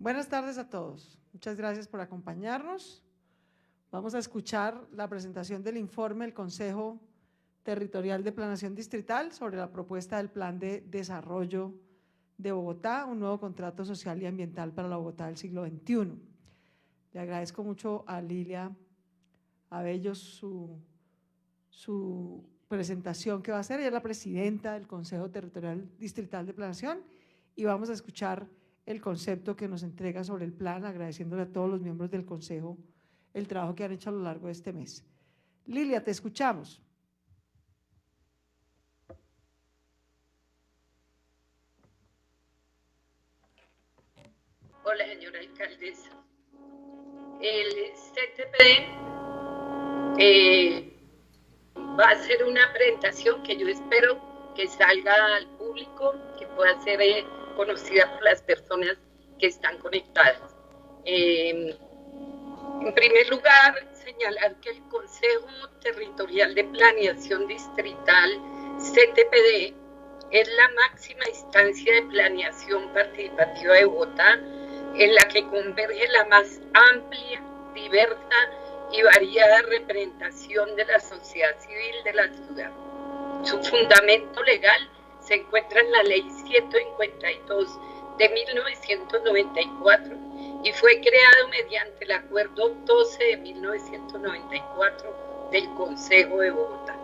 Buenas tardes a todos. Muchas gracias por acompañarnos. Vamos a escuchar la presentación del informe del Consejo Territorial de Planeación Distrital sobre la propuesta del Plan de Desarrollo de Bogotá, un nuevo contrato social y ambiental para la Bogotá del siglo XXI. Le agradezco mucho a Lilia Abello su presentación que va a hacer. Ella es la presidenta del Consejo Territorial Distrital de Planeación y vamos a escuchar el concepto que nos entrega sobre el plan, agradeciéndole a todos los miembros del Consejo el trabajo que han hecho a lo largo de este mes. Lilia, te escuchamos. Hola, señora alcaldesa. El CTP va a hacer una presentación que yo espero que salga al público, que pueda ser conocida por las personas que están conectadas. En primer lugar, señalar que el Consejo Territorial de Planeación Distrital, CTPD, es la máxima instancia de planeación participativa de Bogotá, en la que converge la más amplia, diversa y variada representación de la sociedad civil de la ciudad. Su fundamento legal se encuentra en la Ley 152 de 1994 y fue creado mediante el Acuerdo 12 de 1994 del Consejo de Bogotá.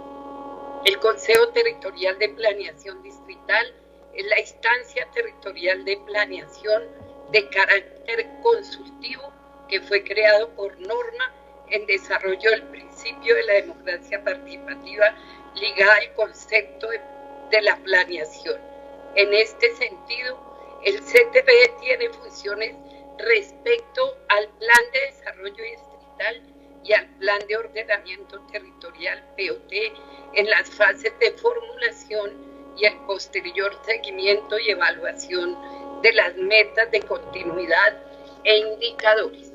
El Consejo Territorial de Planeación Distrital es la instancia territorial de planeación de carácter consultivo que fue creado por norma en desarrollo del principio de la democracia participativa ligada al concepto de la planeación. En este sentido, el CTP tiene funciones respecto al Plan de Desarrollo Distrital y al Plan de Ordenamiento Territorial, POT, en las fases de formulación y el posterior seguimiento y evaluación de las metas de continuidad e indicadores.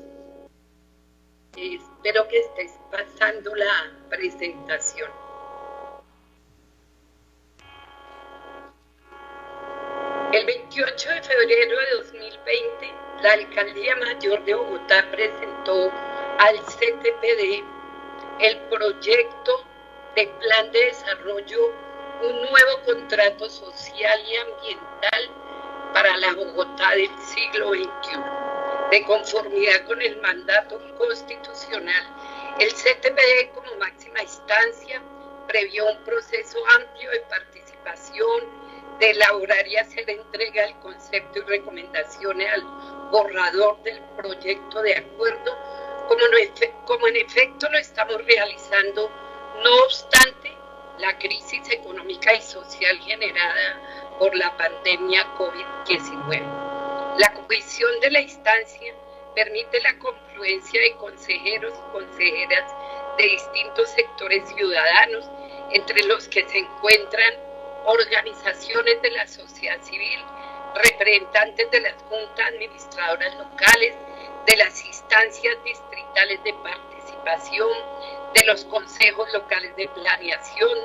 Espero que estés pasando la presentación. El 28 de febrero de 2020, la Alcaldía Mayor de Bogotá presentó al CTPD el proyecto de Plan de Desarrollo, un nuevo contrato social y ambiental para la Bogotá del siglo XXI. De conformidad con el mandato constitucional, el CTPD como máxima instancia previó un proceso amplio de participación, de elaborar y hacer entrega del concepto y recomendaciones al borrador del proyecto de acuerdo, como en efecto lo estamos realizando, no obstante la crisis económica y social generada por la pandemia COVID-19. La comisión de la instancia permite la confluencia de consejeros y consejeras de distintos sectores ciudadanos, entre los que se encuentran organizaciones de la sociedad civil, representantes de las juntas administradoras locales, de las instancias distritales de participación, de los consejos locales de planeación,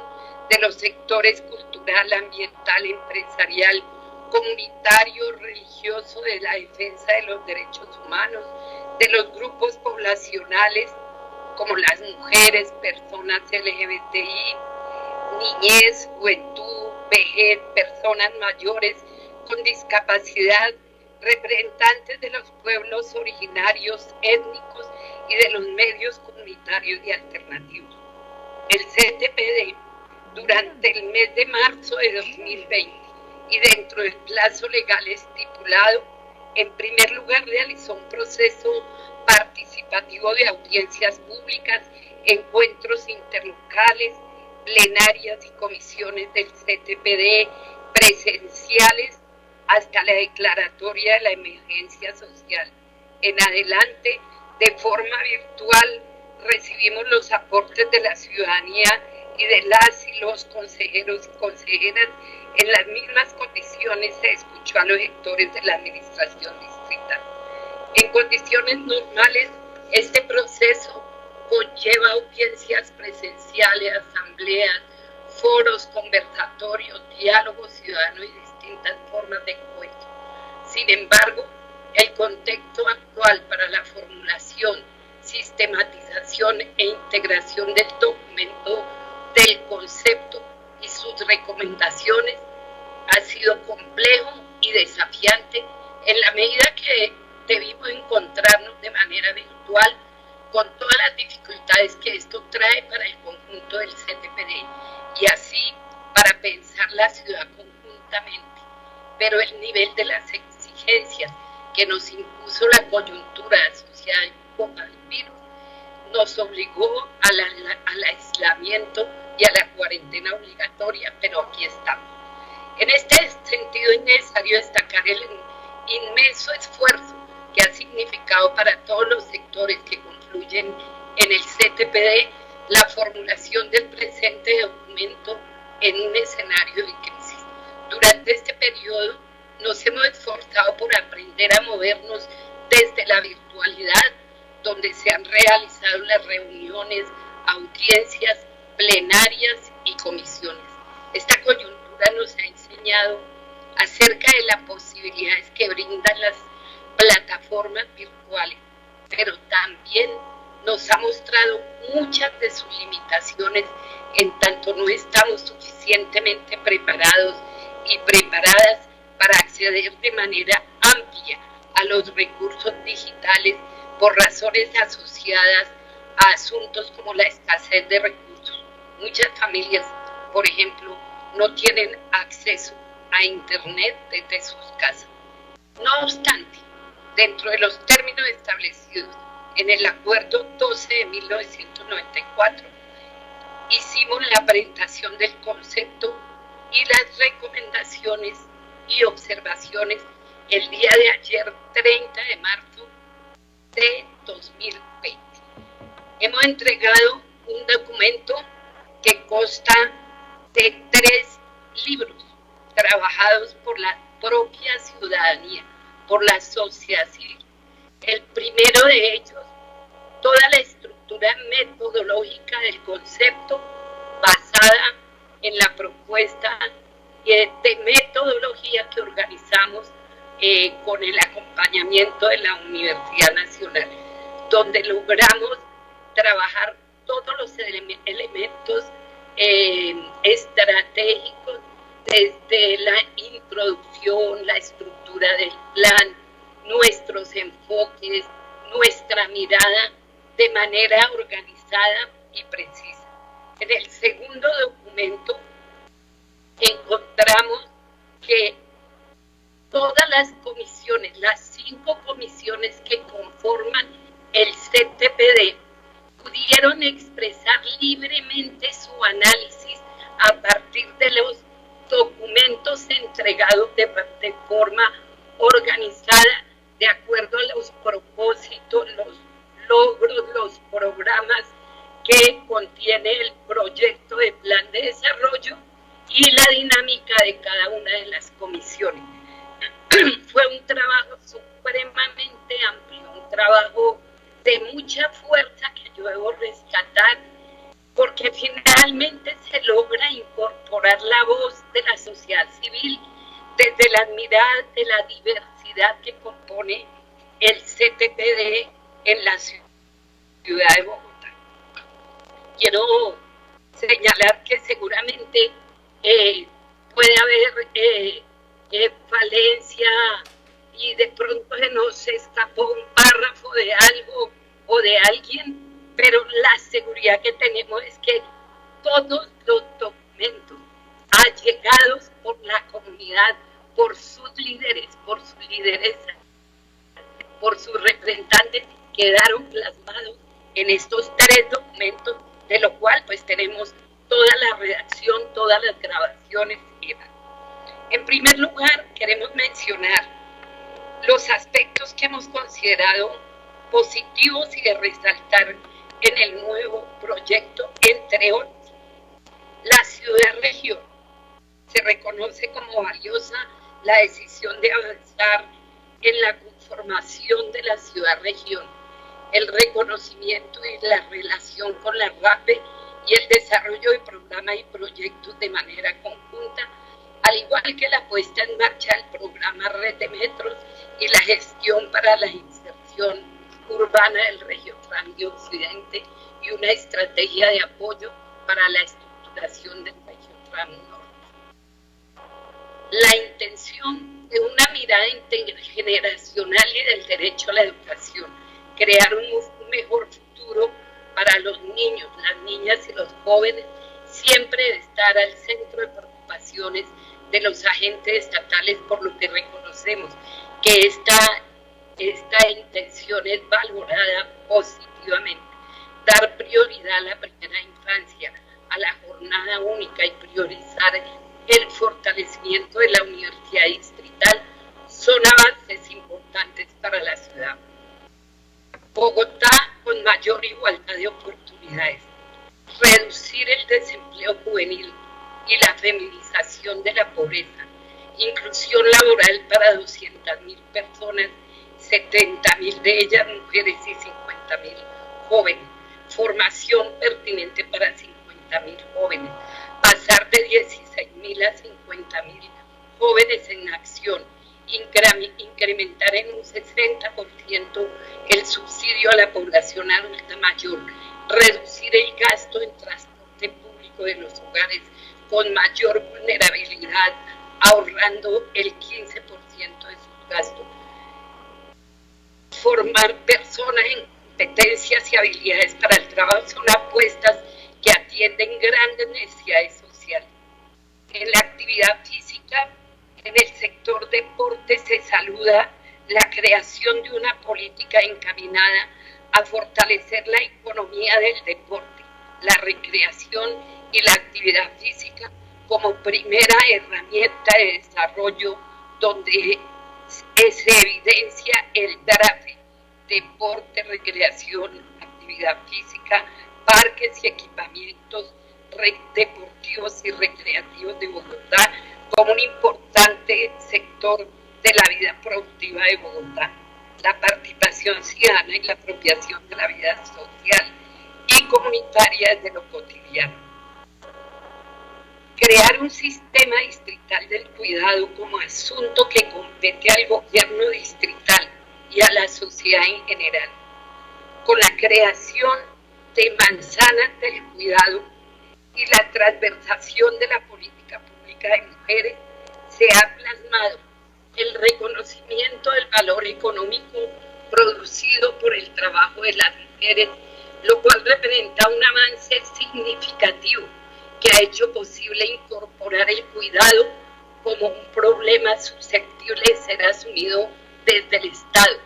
de los sectores cultural, ambiental, empresarial, comunitario, religioso, de la defensa de los derechos humanos, de los grupos poblacionales como las mujeres, personas LGBTI, niñez, juventud, vejez, personas mayores con discapacidad, representantes de los pueblos originarios, étnicos y de los medios comunitarios y alternativos. El CTPD, durante el mes de marzo de 2020 y dentro del plazo legal estipulado, en primer lugar realizó un proceso participativo de audiencias públicas, encuentros interlocales, plenarias y comisiones del CTPD presenciales hasta la declaratoria de la emergencia social. En adelante, de forma virtual, recibimos los aportes de la ciudadanía y de las y los consejeros y consejeras. En las mismas condiciones se escuchó a los sectores de la administración distrital. En condiciones normales, este proceso conlleva audiencias presenciales, asambleas, foros, conversatorios, diálogos ciudadanos y distintas formas de encuentro. Sin embargo, El contexto actual para la formulación, sistematización e integración del documento del concepto y sus recomendaciones ha sido complejo y desafiante en la medida que debimos encontrarnos de manera virtual con todas las dificultades que esto trae para el conjunto del CTPD y así para pensar la ciudad conjuntamente. Pero el nivel de las exigencias que nos impuso la coyuntura asociada al virus nos obligó al aislamiento y a la cuarentena obligatoria, pero aquí estamos. En este sentido es necesario destacar el inmenso esfuerzo que ha significado para todos los sectores que confluyen en el CTPD la formulación del presente documento en un escenario de crisis. Durante este periodo nos hemos esforzado por aprender a movernos desde la virtualidad, donde se han realizado las reuniones, audiencias, plenarias y comisiones. Esta coyuntura nos ha enseñado acerca de las posibilidades que brindan las plataformas virtuales, pero también nos ha mostrado muchas de sus limitaciones en tanto no estamos suficientemente preparados y preparadas para acceder de manera amplia a los recursos digitales por razones asociadas a asuntos como la escasez de recursos. Muchas familias, por ejemplo, no tienen acceso a Internet desde sus casas. No obstante, dentro de los términos establecidos en el Acuerdo 12 de 1994, hicimos la presentación del concepto y las recomendaciones y observaciones el día de ayer, 30 de marzo de 2020. Hemos entregado un documento que consta de 3 libros trabajados por la propia ciudadanía, por la sociedad civil. El primero de ellos, toda la estructura metodológica del concepto basada en la propuesta de metodología que organizamos con el acompañamiento de la Universidad Nacional, donde logramos trabajar todos los elementos estratégicos desde la introducción, la estructura del plan, nuestros enfoques, nuestra mirada de manera organizada y precisa. En el segundo documento encontramos que todas las comisiones, las 5 comisiones que conforman el CTPD, pudieron expresar libremente su análisis a partir de los documentos entregados de forma organizada, de acuerdo a los propósitos, los logros, los programas que contiene el proyecto de plan de desarrollo y la dinámica de cada una de las comisiones. Fue un trabajo supremamente amplio, un trabajo de mucha fuerza que yo debo rescatar, porque finalmente se logra incorporar la voz de la sociedad civil desde las miradas de la diversidad que compone el CTPD en la ciudad de Bogotá. Quiero señalar que seguramente puede haber falencia y de pronto se nos escapó un párrafo de algo o de alguien, pero la seguridad que tenemos es que todos los documentos allegados por la comunidad, por sus líderes, por su lideresa, por sus representantes, quedaron plasmados en estos 3 documentos, de lo cual pues tenemos toda la redacción, todas las grabaciones y demás. En primer lugar, queremos mencionar los aspectos que hemos considerado positivos y de resaltar en el nuevo proyecto, entre otros. La ciudad-región. Se reconoce como valiosa la decisión de avanzar en la conformación de la ciudad-región, el reconocimiento y la relación con la RAPE y el desarrollo de programas y proyectos de manera conjunta al igual que la puesta en marcha del programa Red de Metros y la gestión para la inserción urbana del Regiotram de Occidente y una estrategia de apoyo para la estructuración del Regiotram Norte. La intención de una mirada intergeneracional y del derecho a la educación, crear un mejor futuro para los niños, las niñas y los jóvenes, siempre debe estar al centro de preocupaciones de los agentes estatales, por lo que reconocemos que esta intención es valorada positivamente. Dar prioridad a la primera infancia, a la jornada única y priorizar el fortalecimiento de la universidad distrital son avances importantes para la ciudad. Bogotá con mayor igualdad de oportunidades, reducir el desempleo juvenil y la feminización de la pobreza, inclusión laboral para 200.000 personas, 70.000 de ellas mujeres y 50.000 jóvenes, formación pertinente para 50.000 jóvenes, pasar de 16.000 a 50.000 jóvenes en acción, incrementar en un 60% el subsidio a la población adulta mayor, reducir el gasto en transporte público de los hogares con mayor vulnerabilidad, ahorrando el 15% de sus gastos, formar personas en competencias y habilidades para el trabajo son apuestas que atienden grandes necesidades sociales. En la actividad física, en el sector deporte se saluda la creación de una política encaminada a fortalecer la economía del deporte, la recreación y la actividad física como primera herramienta de desarrollo donde se evidencia el DRAFE, deporte, recreación, actividad física, parques y equipamientos deportivos y recreativos de Bogotá como un importante sector de la vida productiva de Bogotá. La participación ciudadana y la apropiación de la vida social y comunitaria desde lo cotidiano. Crear un sistema distrital del cuidado como asunto que compete al gobierno distrital y a la sociedad en general. Con la creación de manzanas del cuidado y la transversación de la política pública de mujeres, se ha plasmado el reconocimiento del valor económico producido por el trabajo de las mujeres, lo cual representa un avance significativo que ha hecho posible incorporar el cuidado como un problema susceptible de ser asumido desde el Estado,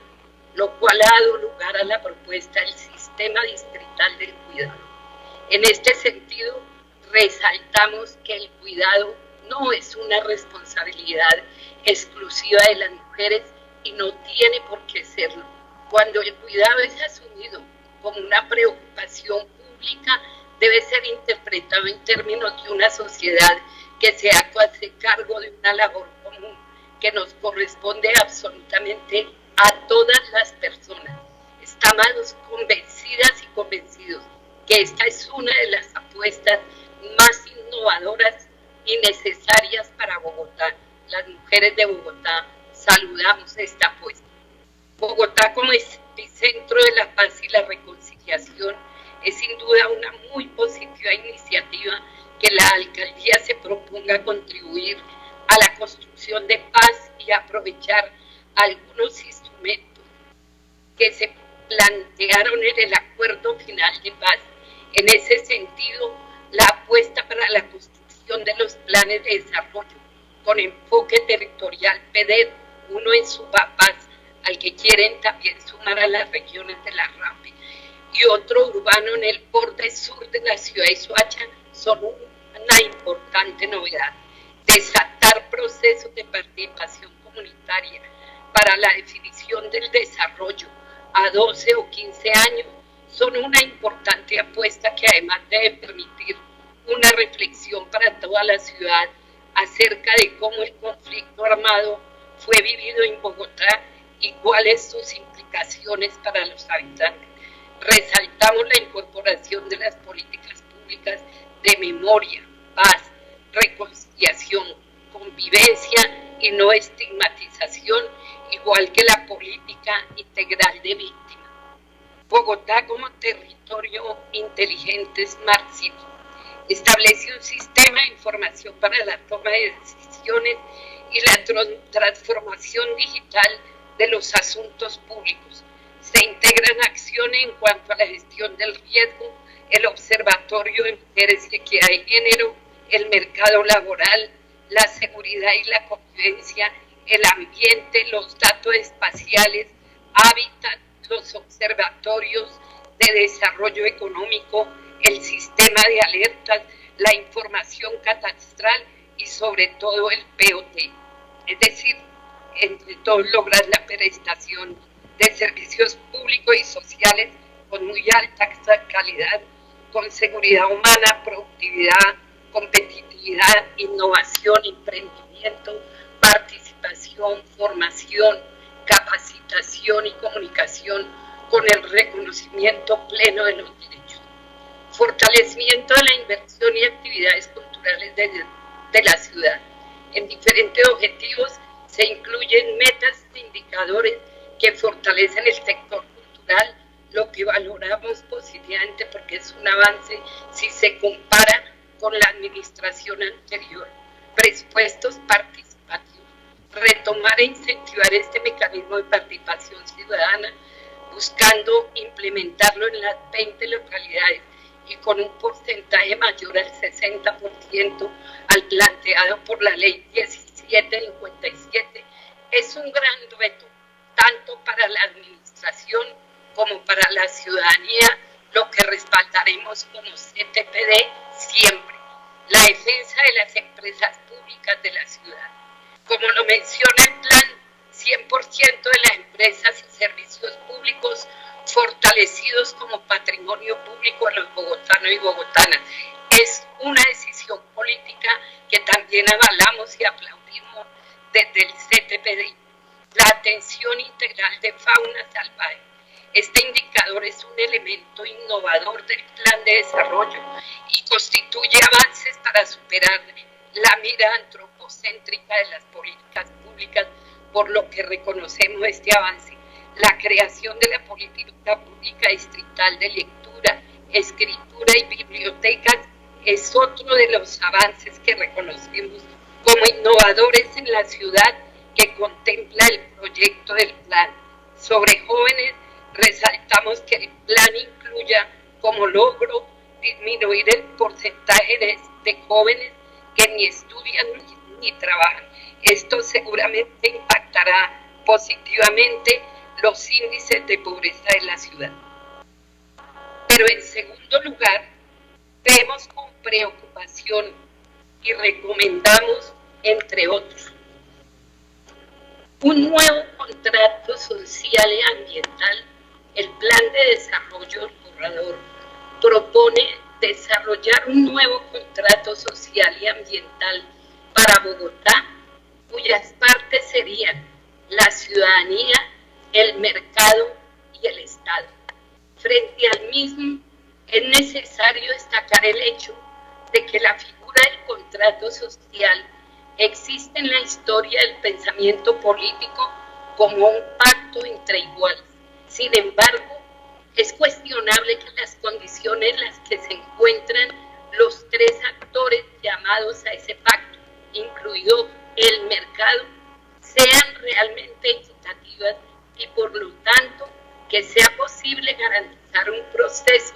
lo cual ha dado lugar a la propuesta del sistema distrital del cuidado. En este sentido, resaltamos que el cuidado no es una responsabilidad exclusiva de las mujeres y no tiene por qué serlo. Cuando el cuidado es asumido como una preocupación pública, debe ser interpretado en términos de una sociedad que se hace cargo de una labor común que nos corresponde absolutamente a todas las personas. Estamos convencidas y convencidos que esta es una de las apuestas más innovadoras y necesarias para Bogotá. Las mujeres de Bogotá saludamos esta apuesta. Bogotá como epicentro de la paz y la reconciliación es sin duda una muy positiva iniciativa que la alcaldía se proponga contribuir a la construcción de paz y aprovechar algunos instrumentos que se plantearon en el acuerdo final de paz. En ese sentido, la apuesta para la construcción de los planes de desarrollo con enfoque territorial PEDER, uno en Subapaz, al que quieren también sumar a las regiones de la RAPE, y otro urbano en el borde sur de la ciudad de Soacha, son una importante novedad. Desatar procesos de participación comunitaria para la definición del desarrollo a 12 o 15 años son una importante apuesta que además debe permitir una reflexión para toda la ciudad acerca de cómo el conflicto armado fue vivido en Bogotá y cuáles sus implicaciones para los habitantes. Resaltamos la incorporación de las políticas públicas de memoria, paz, reconciliación, convivencia y no estigmatización, igual que la política integral de víctimas. Bogotá como territorio inteligente Smart City establece un sistema de información para la toma de decisiones y la transformación digital de los asuntos públicos. Se integran acciones en cuanto a la gestión del riesgo, el observatorio de mujeres y equidad de género, el mercado laboral, la seguridad y la convivencia, el ambiente, los datos espaciales, hábitat, los observatorios de desarrollo económico, el sistema de alertas, la información catastral y sobre todo el POT. Es decir, entre todos lograr la prestación de servicios públicos y sociales con muy alta calidad, con seguridad humana, productividad, competitividad, innovación, emprendimiento, participación, formación, capacitación y comunicación con el reconocimiento pleno de los derechos. Fortalecimiento de la inversión y actividades culturales de la ciudad. En diferentes objetivos se incluyen metas e indicadores que fortalecen el sector cultural, lo que valoramos positivamente porque es un avance si se compara con la administración anterior. Presupuestos participativos. Retomar e incentivar este mecanismo de participación ciudadana, buscando implementarlo en las 20 localidades y con un porcentaje mayor al 60% al planteado por la ley 1757, es un gran reto, tanto para la administración como para la ciudadanía, lo que respaldaremos como CTPD siempre. La defensa de las empresas públicas de la ciudad. Como lo menciona el plan, 100% de las empresas y servicios públicos fortalecidos como patrimonio público de los bogotanos y bogotanas. Es una decisión política que también avalamos y aplaudimos desde el CTPD. La atención integral de fauna salvaje. Este indicador es un elemento innovador del plan de desarrollo y constituye avances para superar la mira antropocéntrica de las políticas públicas, por lo que reconocemos este avance. La creación de la política pública distrital de lectura, escritura y bibliotecas es otro de los avances que reconocemos como innovadores en la ciudad que contempla el proyecto del plan. Sobre jóvenes, resaltamos que el plan incluya como logro disminuir el porcentaje de jóvenes que ni estudian ni trabajan. Esto seguramente impactará positivamente los índices de pobreza de la ciudad. Pero en segundo lugar, vemos con preocupación y recomendamos, entre otros, un nuevo contrato social y ambiental. El Plan de Desarrollo del Corredor propone desarrollar un nuevo contrato social y ambiental para Bogotá, cuyas partes serían la ciudadanía, el mercado y el Estado. Frente al mismo, es necesario destacar el hecho de que la figura del contrato social existe en la historia del pensamiento político como un pacto entre iguales. Sin embargo, es cuestionable que las condiciones en las que se encuentran los tres actores llamados a ese pacto, incluido el mercado, sean realmente equitativas y por lo tanto que sea posible garantizar un proceso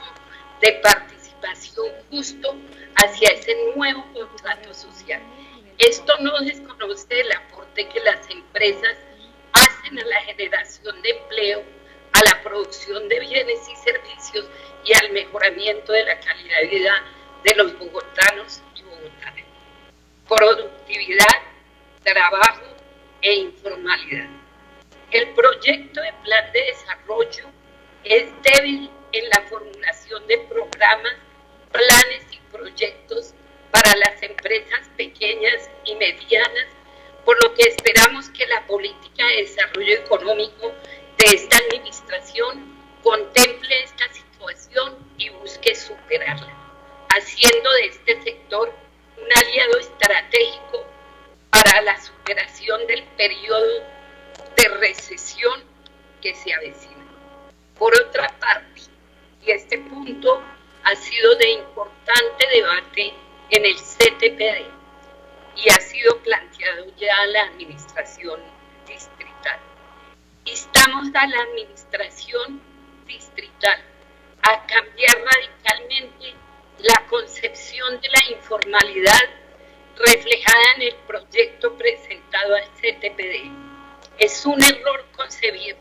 de participación justo hacia ese nuevo contrato social. Esto no desconoce el aporte que las empresas hacen a la generación de empleo, a la producción de bienes y servicios y al mejoramiento de la calidad de vida de los bogotanos y bogotanas. Productividad, trabajo e informalidad. El proyecto de plan de desarrollo es débil en la formulación de programas, planes y proyectos para las empresas pequeñas y medianas, por lo que esperamos que la política de desarrollo económico de esta administración contemple esta situación y busque superarla, haciendo de este sector un aliado estratégico CTPD y ha sido planteado ya a la administración distrital. Instamos a la administración distrital a cambiar radicalmente la concepción de la informalidad reflejada en el proyecto presentado al CTPD. Es un error concebir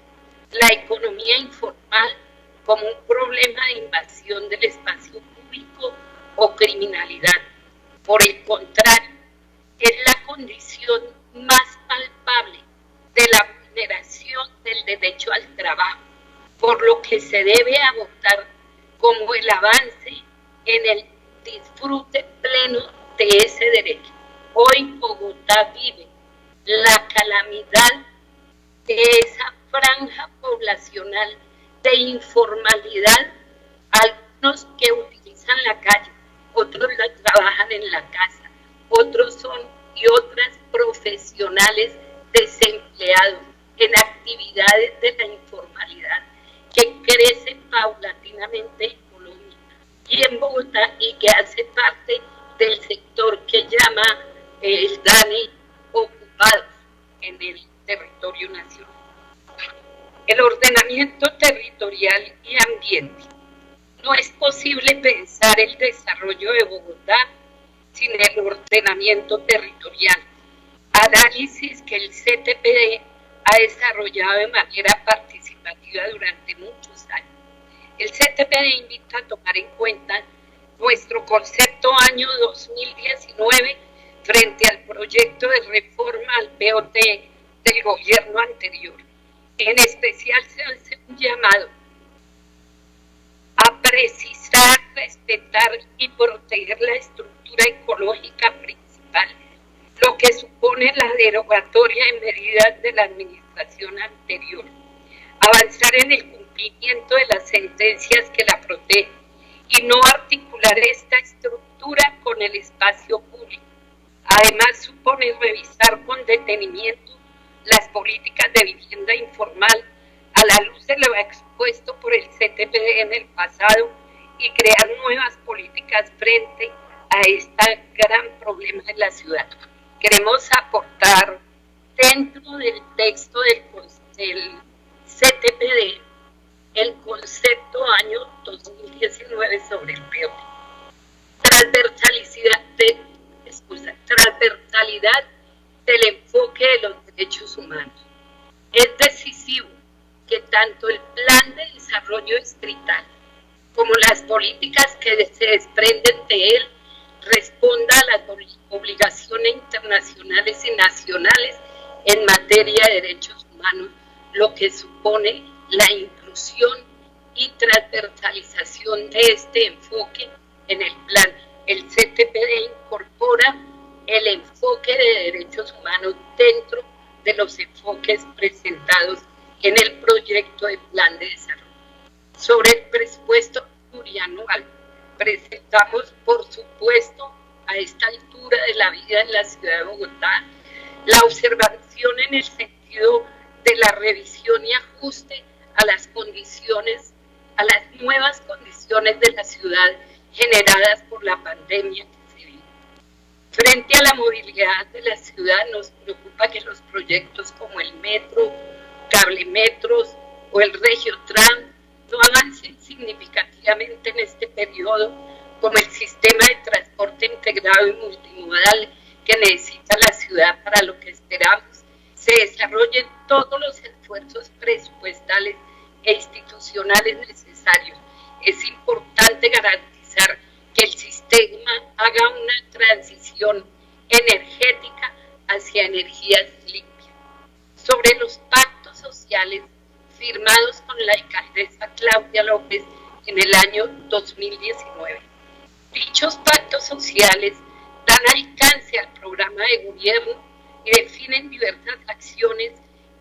la economía informal como un problema de invasión del espacio público o criminalidad. Por el contrario, es la condición más palpable de la vulneración del derecho al trabajo, por lo que se debe abordar como el avance en el disfrute pleno de ese derecho. Hoy Bogotá vive la calamidad de esa franja poblacional de informalidad, algunos que utilizan la calle, otros la trabajan en la casa, otros son y otras profesionales desempleados en actividades de la informalidad que crecen paulatinamente en Colombia y en Bogotá y que hace parte del sector que llama el DANE ocupados en el territorio nacional. El ordenamiento territorial y ambiente. No es posible pensar el desarrollo de Bogotá sin el ordenamiento territorial, análisis que el CTPD ha desarrollado de manera participativa durante muchos años. El CTPD invita a tomar en cuenta nuestro concepto año 2019 frente al proyecto de reforma al BOT del gobierno anterior. En especial se hace un llamado a precisar, respetar y proteger la estructura ecológica principal, lo que supone la derogatoria de medidas de la administración anterior, avanzar en el cumplimiento de las sentencias que la protegen y no articular esta estructura con el espacio público. Además, supone revisar con detenimiento las políticas de vivienda informal a la luz de lo expuesto por el CTPD en el pasado y crear nuevas políticas frente a este gran problema de la ciudad. Queremos aportar dentro del texto del CTPD el concepto año 2019 sobre el BOT. Transversalidad del enfoque de los derechos humanos. Es decisivo que tanto el plan de desarrollo distrital como las políticas que se desprenden de él responda a las obligaciones internacionales y nacionales en materia de derechos humanos, lo que supone la inclusión y transversalización de este enfoque en el plan. El CTPD incorpora el enfoque de derechos humanos dentro de los enfoques presentados en el proyecto de plan de desarrollo. Sobre el presupuesto plurianual, presentamos, por supuesto, a esta altura de la vida en la ciudad de Bogotá, la observación en el sentido de la revisión y ajuste a las condiciones, a las nuevas condiciones de la ciudad generadas por la pandemia que se vive. Frente a la movilidad de la ciudad, nos preocupa que los proyectos como el metro, cablemetros o el Regiotram no avancen significativamente en este periodo, como el sistema de transporte integrado y multimodal que necesita la ciudad para lo que esperamos se desarrollen todos los esfuerzos presupuestales e institucionales necesarios. Es importante garantizar que el sistema haga una transición energética hacia energías limpias. Sobre los pactos sociales firmados con la alcaldesa Claudia López en el año 2019. Dichos pactos sociales dan alcance al programa de gobierno y definen diversas acciones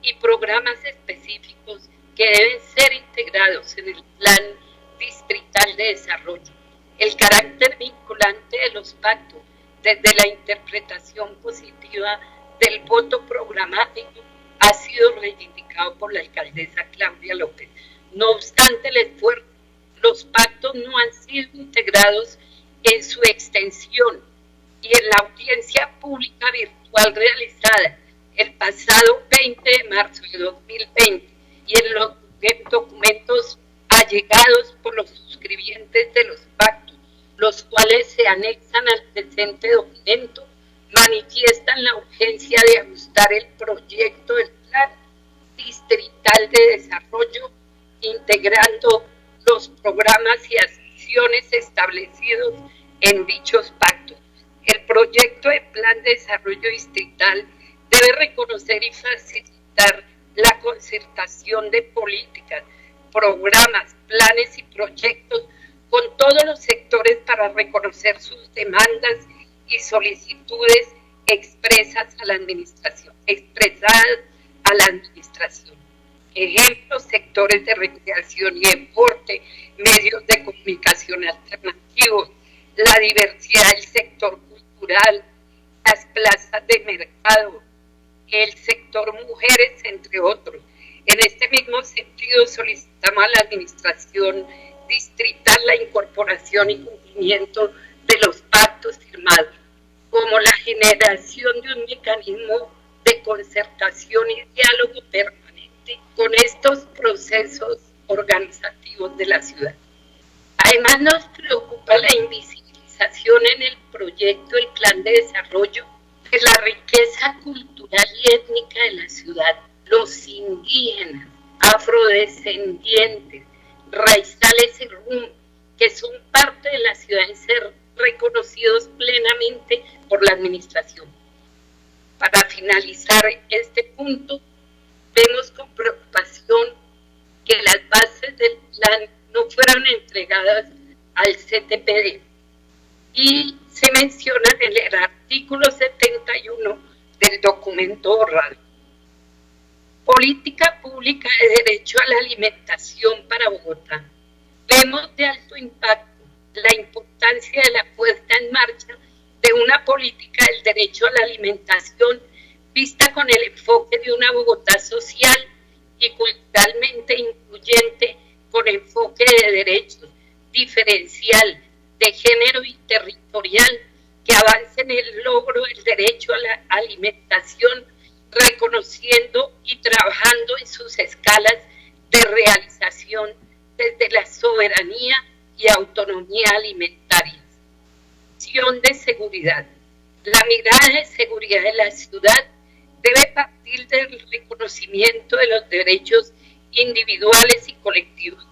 y programas específicos que deben ser integrados en el plan distrital de desarrollo. El carácter vinculante de los pactos, desde la interpretación positiva del voto programático, ha sido reivindicado por la alcaldesa Claudia López. No obstante el esfuerzo, los pactos no han sido integrados en su extensión y la audiencia pública virtual realizada el pasado 20 de marzo de 2020 y en los documentos allegados por los suscribientes de los pactos, los cuales se anexan al presente documento, manifiestan la urgencia de ajustar el proyecto del Plan Distrital de Desarrollo, integrando los programas y acciones establecidos en dichos pactos. El proyecto de Plan de Desarrollo Distrital debe reconocer y facilitar la concertación de políticas, programas, planes y proyectos con todos los sectores para reconocer sus demandas y solicitudes expresadas a la administración. Ejemplos: sectores de recreación y deporte, medios de comunicación alternativos, la diversidad del sector cultural, las plazas de mercado, el sector mujeres, entre otros. En este mismo sentido, solicitamos a la administración distrital la incorporación y cumplimiento de los pactos firmados, como la generación de un mecanismo de concertación y diálogo permanente con estos procesos organizativos de la ciudad. Además, nos preocupa la invisibilización en el proyecto del Plan de Desarrollo de la riqueza cultural y étnica de la ciudad, los indígenas, afrodescendientes, raizales y rum, que son parte de la ciudad, en ser reconocidos plenamente por la administración. Para finalizar este punto, vemos con preocupación que las bases del plan no fueron entregadas al CTPD y se menciona en el artículo 71 del documento borrado. Política pública de derecho a la alimentación para Bogotá. Vemos de alto impacto la importancia de la puesta en marcha de una política del derecho a la alimentación vista con el enfoque de una Bogotá social y culturalmente incluyente, con enfoque de derechos, diferencial, de género y territorial, que avance en el logro del derecho a la alimentación, reconociendo y trabajando en sus escalas de realización desde la soberanía y autonomía alimentaria. Acción de seguridad. La mirada de seguridad de la ciudad debe partir del reconocimiento de los derechos individuales y colectivos.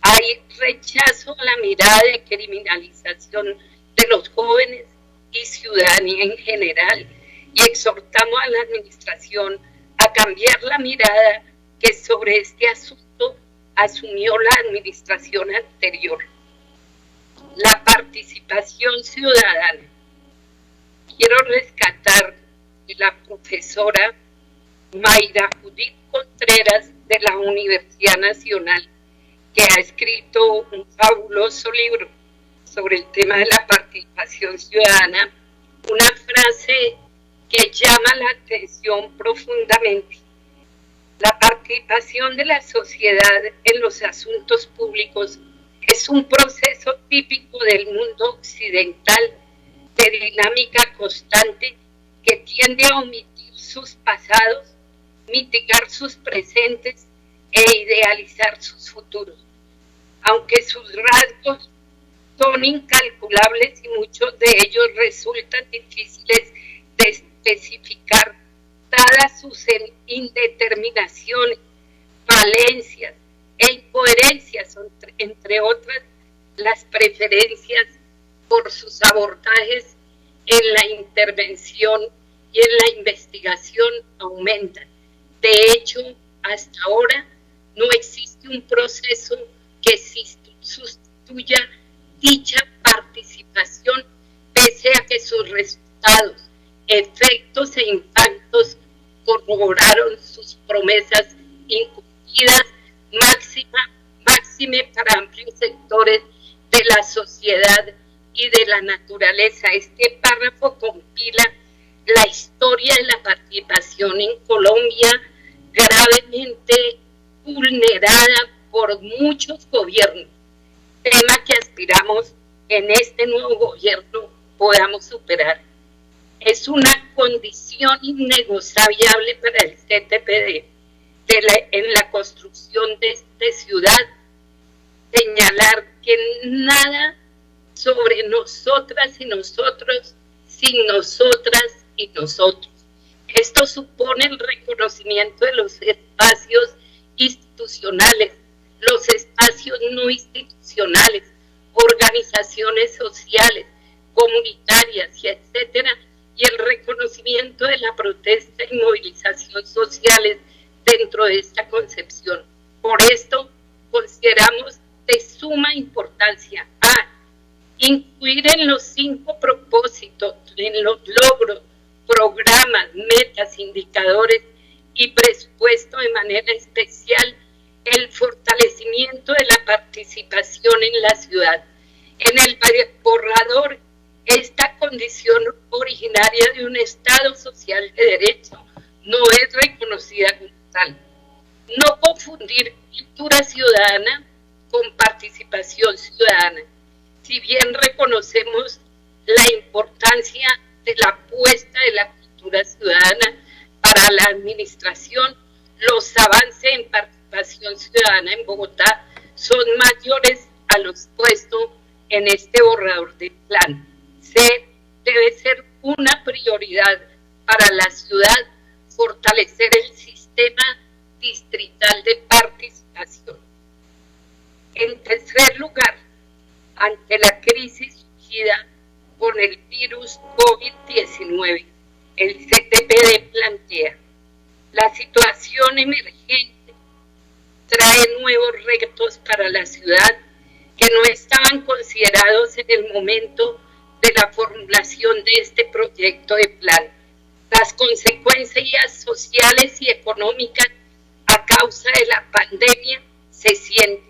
Hay rechazo a la mirada de criminalización de los jóvenes y ciudadanía en general, y exhortamos a la administración a cambiar la mirada que sobre este asunto asumió la administración anterior. La participación ciudadana. Quiero rescatar de la profesora Mayra Judith Contreras de la Universidad Nacional, que ha escrito un fabuloso libro sobre el tema de la participación ciudadana, una frase que llama la atención profundamente. La participación de la sociedad en los asuntos públicos es un proceso típico del mundo occidental de dinámica constante que tiende a omitir sus pasados, mitigar sus presentes e idealizar sus futuros. Aunque sus rasgos son incalculables y muchos de ellos resultan difíciles de especificar, dadas sus indeterminaciones, falencias e incoherencias, entre otras, las preferencias por sus abordajes en la intervención y en la investigación aumentan. De hecho, hasta ahora no existe un proceso que sustituya dicha participación, pese a que sus resultados, efectos e impactos corroboraron sus promesas incumplidas, máxime para amplios sectores de la sociedad y de la naturaleza. Este párrafo compila la historia de la participación en Colombia, gravemente vulnerada por muchos gobiernos, tema que aspiramos en este nuevo gobierno podamos superar. es una condición innegociable para el CTPD en la construcción de ciudad, señalar que nada sobre nosotras y nosotros, sin nosotras y nosotros. Esto supone el reconocimiento de los espacios institucionales, los espacios no institucionales, organizaciones sociales, comunitarias, y etcétera, y el reconocimiento de la protesta y movilización sociales dentro de esta concepción. Por esto, consideramos de suma importancia incluir en los 5 propósitos, en los logros, programas, metas, indicadores y presupuesto de manera especial el fortalecimiento de la participación en la ciudad. En el borrador, esta condición originaria de un Estado social de derecho no es reconocida como tal. No confundir cultura ciudadana con participación ciudadana. Si bien reconocemos la importancia de la apuesta de la cultura ciudadana para la administración, los avances en participación ciudadana en Bogotá son mayores a los puestos en este borrador de plan. Debe ser una prioridad para la ciudad fortalecer el sistema distrital de participación. En tercer lugar, ante la crisis surgida con el virus COVID-19, el CTPD plantea: la situación emergente trae nuevos retos para la ciudad que no estaban considerados en el momento de la formulación de este proyecto de plan. Las consecuencias sociales y económicas a causa de la pandemia se sienten,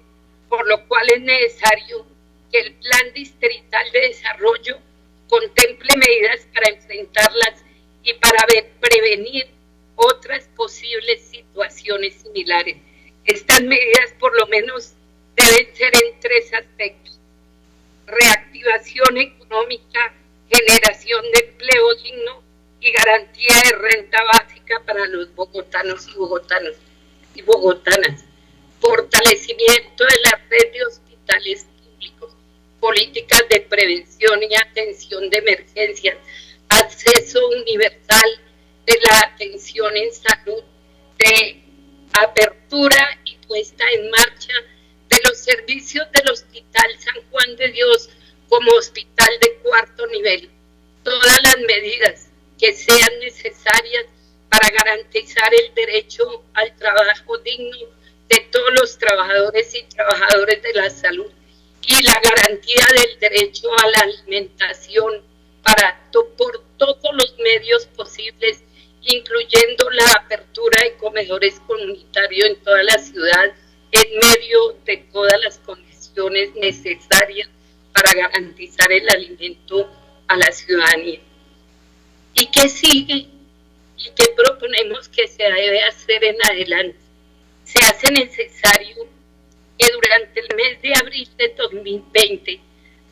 por lo cual es necesario que el Plan Distrital de Desarrollo contemple medidas para enfrentarlas y para prevenir otras posibles situaciones similares. Estas medidas, por lo menos, deben ser en 3 aspectos: reactivación económica, generación de empleo digno y garantía de renta básica para los bogotanos y bogotanas, fortalecimiento de la red de hospitales públicos, políticas de prevención y atención de emergencias, acceso universal de la atención en salud, de apertura y puesta en marcha de los servicios del Hospital San Juan de Dios como hospital de 4º nivel. Todas las medidas que sean necesarias para garantizar el derecho al trabajo digno de todos los trabajadores y trabajadoras de la salud y la garantía del derecho a la alimentación por todos los medios posibles, incluyendo la apertura de comedores comunitarios en toda la ciudad, en medio de todas las condiciones necesarias para garantizar el alimento a la ciudadanía. ¿Y qué sigue? ¿Y qué proponemos que se debe hacer en adelante? Se hace necesario que durante el mes de abril de 2020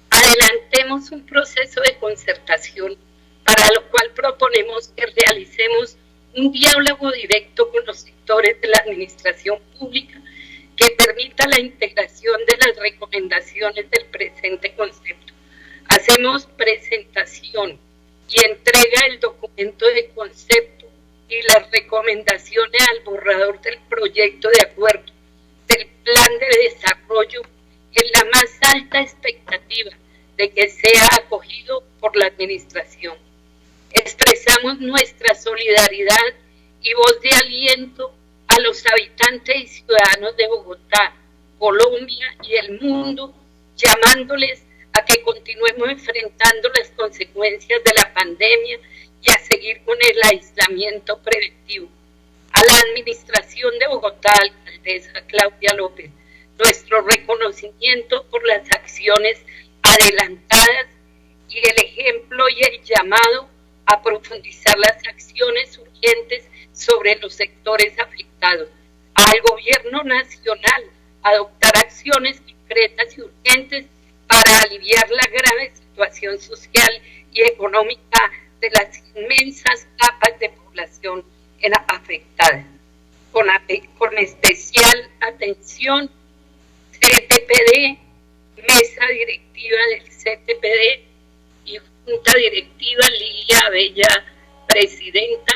adelantemos un proceso de concertación, para lo cual proponemos que realicemos un diálogo directo con los sectores de la administración pública que permita la integración de las recomendaciones del presente concepto. Hacemos presentación y entrega el documento de concepto y las recomendaciones al borrador del proyecto de acuerdo del plan de desarrollo en la más alta expectativa de que sea acogido por la administración. Expresamos nuestra solidaridad y voz de aliento a los habitantes y ciudadanos de Bogotá, Colombia y el mundo, llamándoles a que continuemos enfrentando las consecuencias de la pandemia y a seguir con el aislamiento preventivo. A la administración de Bogotá, alcaldesa Claudia López, nuestro reconocimiento por las acciones adelantadas y el ejemplo y el llamado a profundizar las acciones urgentes sobre los sectores afectados. Al gobierno nacional adoptar acciones concretas y urgentes para aliviar la grave situación social y económica de las inmensas capas de población afectadas, con especial atención CTPD, mesa directiva del CTPD y junta directiva, Lilia Abella, presidenta,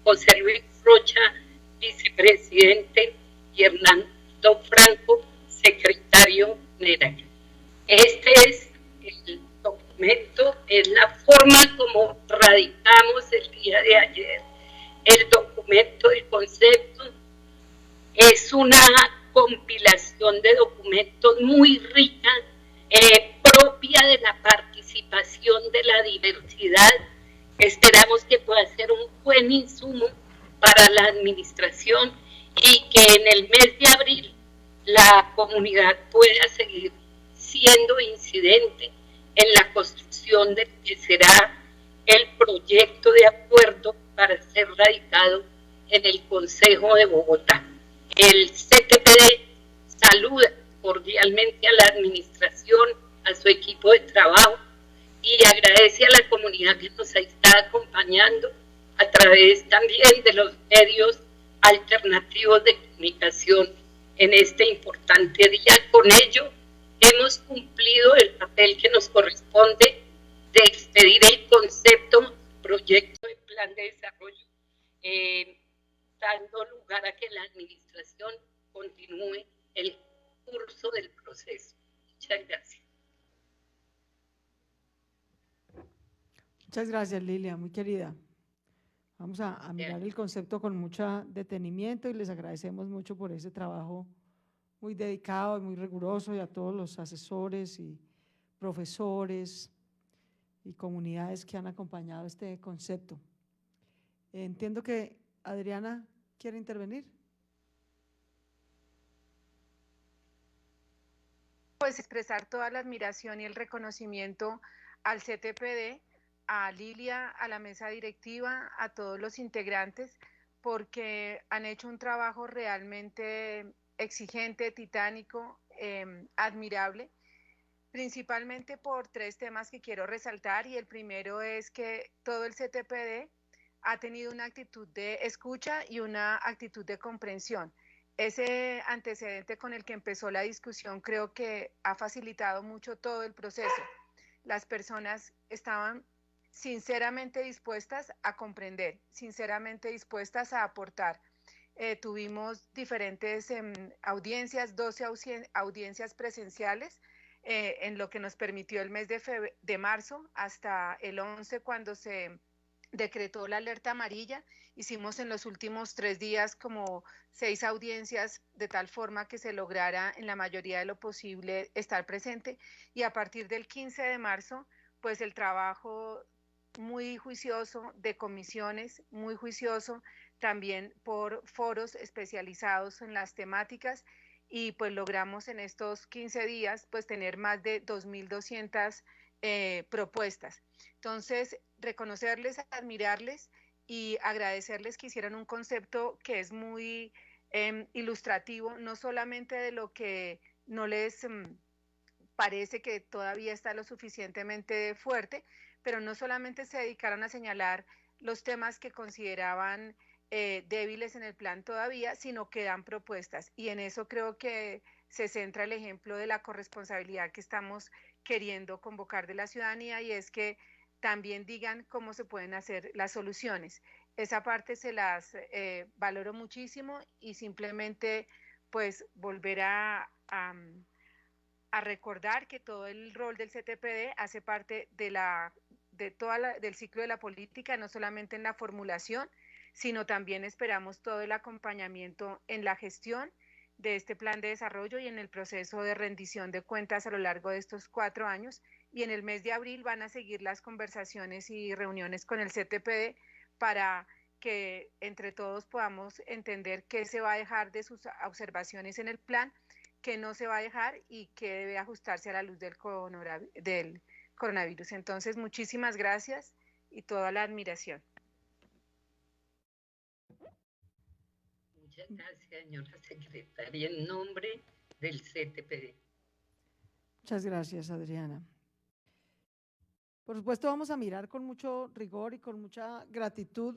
José Luis Rocha, vicepresidente, y Hernando Franco, secretario general. Este es el documento, es la forma como radicamos el día de ayer. El documento de concepto es una compilación de documentos muy rica, propia de la participación de la diversidad. Esperamos que pueda ser un buen insumo para la administración y que en el mes de abril la comunidad pueda seguir siendo incidente en la construcción de que será el proyecto de acuerdo para ser radicado en el Consejo de Bogotá. El CTPD saluda cordialmente a la administración, a su equipo de trabajo y agradece a la comunidad que nos está acompañando a través también de los medios alternativos de comunicación en este importante día. Con ello hemos cumplido el papel que nos corresponde de expedir el concepto, proyecto de plan de desarrollo, dando lugar a que la administración continúe el curso del proceso. Muchas gracias. Muchas gracias, Lilia, muy querida. Vamos a mirar el concepto con mucho detenimiento y les agradecemos mucho por ese trabajo muy dedicado y muy riguroso, y a todos los asesores y profesores y comunidades que han acompañado este concepto. Entiendo que Adriana quiere intervenir. Pues expresar toda la admiración y el reconocimiento al CTPD, a Lilia, a la mesa directiva, a todos los integrantes, porque han hecho un trabajo realmente exigente, titánico, admirable, principalmente por 3 temas que quiero resaltar, y el primero es que todo el CTPD ha tenido una actitud de escucha y una actitud de comprensión. Ese antecedente con el que empezó la discusión creo que ha facilitado mucho todo el proceso. Las personas estaban sinceramente dispuestas a comprender, sinceramente dispuestas a aportar. Tuvimos diferentes audiencias, 12 audiencias presenciales, en lo que nos permitió el mes de marzo hasta el 11, cuando se decretó la alerta amarilla. Hicimos en los últimos 3 días como 6 audiencias, de tal forma que se lograra en la mayoría de lo posible estar presente, y a partir del 15 de marzo, pues el trabajo muy juicioso de comisiones, muy juicioso también por foros especializados en las temáticas, y pues logramos en estos 15 días pues tener más de 2.200 propuestas. Entonces, reconocerles, admirarles y agradecerles que hicieran un concepto que es muy ilustrativo, no solamente de lo que no les parece que todavía está lo suficientemente fuerte, pero no solamente se dedicaron a señalar los temas que consideraban débiles en el plan todavía, sino que dan propuestas, y en eso creo que se centra el ejemplo de la corresponsabilidad que estamos queriendo convocar de la ciudadanía, y es que también digan cómo se pueden hacer las soluciones. Esa parte se las valoro muchísimo, y simplemente pues volver a recordar que todo el rol del CTPD hace parte del ciclo de la política, no solamente en la formulación, sino también esperamos todo el acompañamiento en la gestión de este plan de desarrollo y en el proceso de rendición de cuentas a lo largo de estos 4 años. Y en el mes de abril van a seguir las conversaciones y reuniones con el CTPD para que entre todos podamos entender qué se va a dejar de sus observaciones en el plan, que no se va a dejar y que debe ajustarse a la luz del coronavirus. Entonces, muchísimas gracias y toda la admiración. Muchas gracias, señora secretaria, en nombre del CTPD. Muchas gracias, Adriana. Por supuesto, vamos a mirar con mucho rigor y con mucha gratitud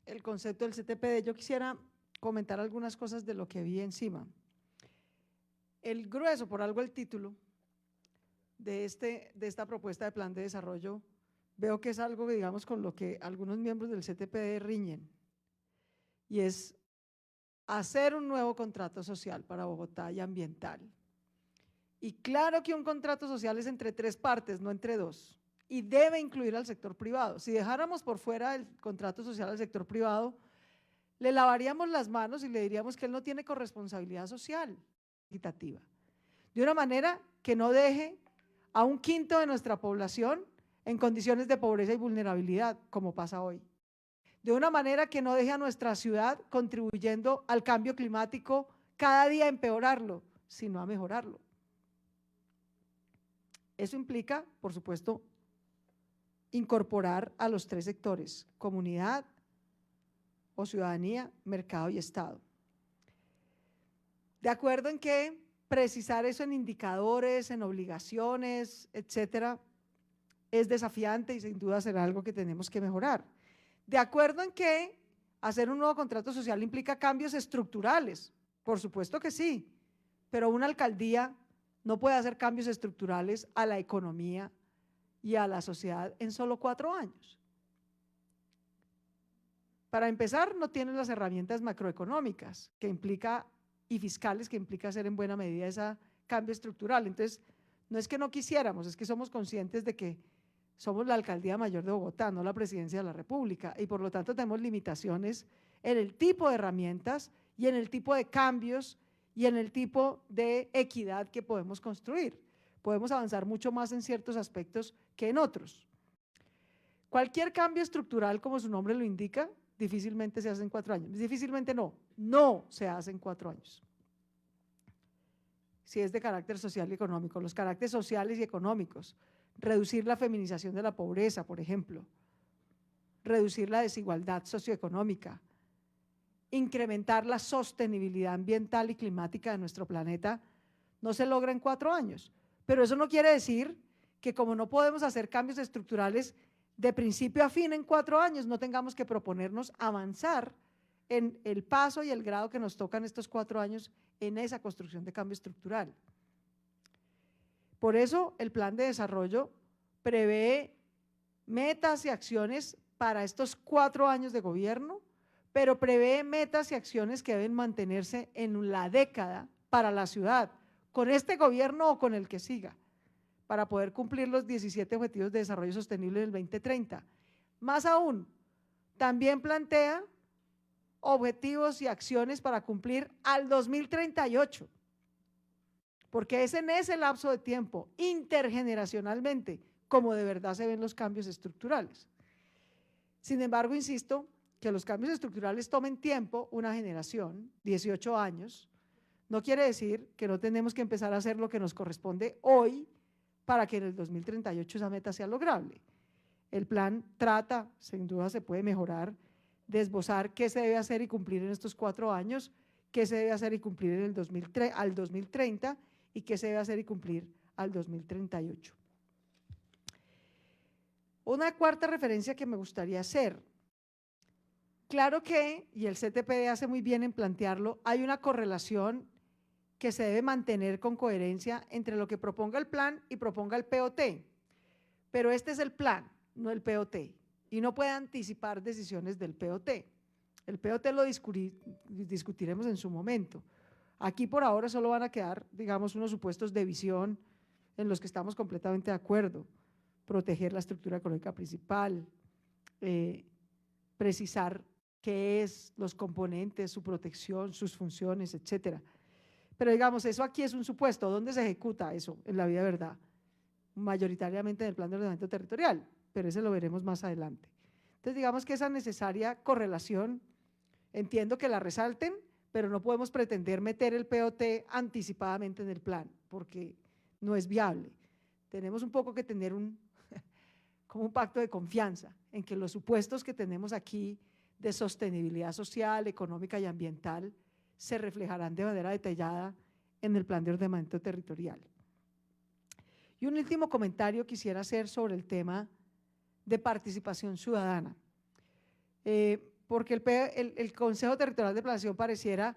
el concepto del CTPD. Yo quisiera comentar algunas cosas de lo que vi encima. El grueso, por algo el título de esta propuesta de plan de desarrollo, veo que es algo que, digamos, con lo que algunos miembros del CTPD riñen, y es hacer un nuevo contrato social para Bogotá y ambiental. Y claro que un contrato social es entre 3 partes, no entre 2, y debe incluir al sector privado. Si dejáramos por fuera el contrato social al sector privado, le lavaríamos las manos y le diríamos que él no tiene corresponsabilidad social equitativa, de una manera que no deje a 1/5 de nuestra población en condiciones de pobreza y vulnerabilidad, como pasa hoy, de una manera que no deje a nuestra ciudad contribuyendo al cambio climático cada día a empeorarlo, sino a mejorarlo. Eso implica, por supuesto, incorporar a los 3 sectores: comunidad o ciudadanía, mercado y Estado. De acuerdo en que precisar eso en indicadores, en obligaciones, etcétera, es desafiante y sin duda será algo que tenemos que mejorar. De acuerdo en que hacer un nuevo contrato social implica cambios estructurales, por supuesto que sí, pero una alcaldía no puede hacer cambios estructurales a la economía y a la sociedad en solo 4 años. Para empezar, no tiene las herramientas macroeconómicas que implica y fiscales que implica hacer en buena medida ese cambio estructural. Entonces, no es que no quisiéramos, es que somos conscientes de que somos la Alcaldía Mayor de Bogotá, no la Presidencia de la República, y por lo tanto tenemos limitaciones en el tipo de herramientas y en el tipo de cambios y en el tipo de equidad que podemos construir. Podemos avanzar mucho más en ciertos aspectos que en otros. Cualquier cambio estructural, como su nombre lo indica, difícilmente se hace en 4 años. Difícilmente no se hace en 4 años. Si es de carácter social y económico, los caracteres sociales y económicos, reducir la feminización de la pobreza, por ejemplo, reducir la desigualdad socioeconómica, incrementar la sostenibilidad ambiental y climática de nuestro planeta, no se logra en 4 años. Pero eso no quiere decir que, como no podemos hacer cambios estructurales de principio a fin en 4 años, no tengamos que proponernos avanzar en el paso y el grado que nos tocan estos 4 años en esa construcción de cambio estructural. Por eso el plan de desarrollo prevé metas y acciones para estos 4 años de gobierno, pero prevé metas y acciones que deben mantenerse en la década para la ciudad, con este gobierno o con el que siga, para poder cumplir los 17 Objetivos de Desarrollo Sostenible del 2030. Más aún, también plantea objetivos y acciones para cumplir al 2038, porque es en ese lapso de tiempo, intergeneracionalmente, como de verdad se ven los cambios estructurales. Sin embargo, insisto, que los cambios estructurales tomen tiempo, una generación, 18 años, no quiere decir que no tenemos que empezar a hacer lo que nos corresponde hoy para que en el 2038 esa meta sea lograble. El plan trata, sin duda se puede mejorar, de esbozar qué se debe hacer y cumplir en estos 4 años, qué se debe hacer y cumplir en el al 2030 y qué se debe hacer y cumplir al 2038. Una cuarta referencia que me gustaría hacer. Claro que, y el CTPD hace muy bien en plantearlo, hay una correlación que se debe mantener con coherencia entre lo que proponga el plan y proponga el POT, pero este es el plan, no el POT, y no puede anticipar decisiones del POT. El POT lo discutiremos en su momento. Aquí por ahora solo van a quedar, digamos, unos supuestos de visión en los que estamos completamente de acuerdo: proteger la estructura económica principal, precisar qué es los componentes, su protección, sus funciones, etcétera. Pero digamos, eso aquí es un supuesto. ¿Dónde se ejecuta eso en la vida de verdad? Mayoritariamente en el plan de ordenamiento territorial, pero ese lo veremos más adelante. Entonces, digamos que esa necesaria correlación, entiendo que la resalten, pero no podemos pretender meter el POT anticipadamente en el plan, porque no es viable. Tenemos un poco que tener como un pacto de confianza en que los supuestos que tenemos aquí de sostenibilidad social, económica y ambiental se reflejarán de manera detallada en el plan de ordenamiento territorial. Y un último comentario quisiera hacer sobre el tema de participación ciudadana. Porque el Consejo Territorial de Planeación pareciera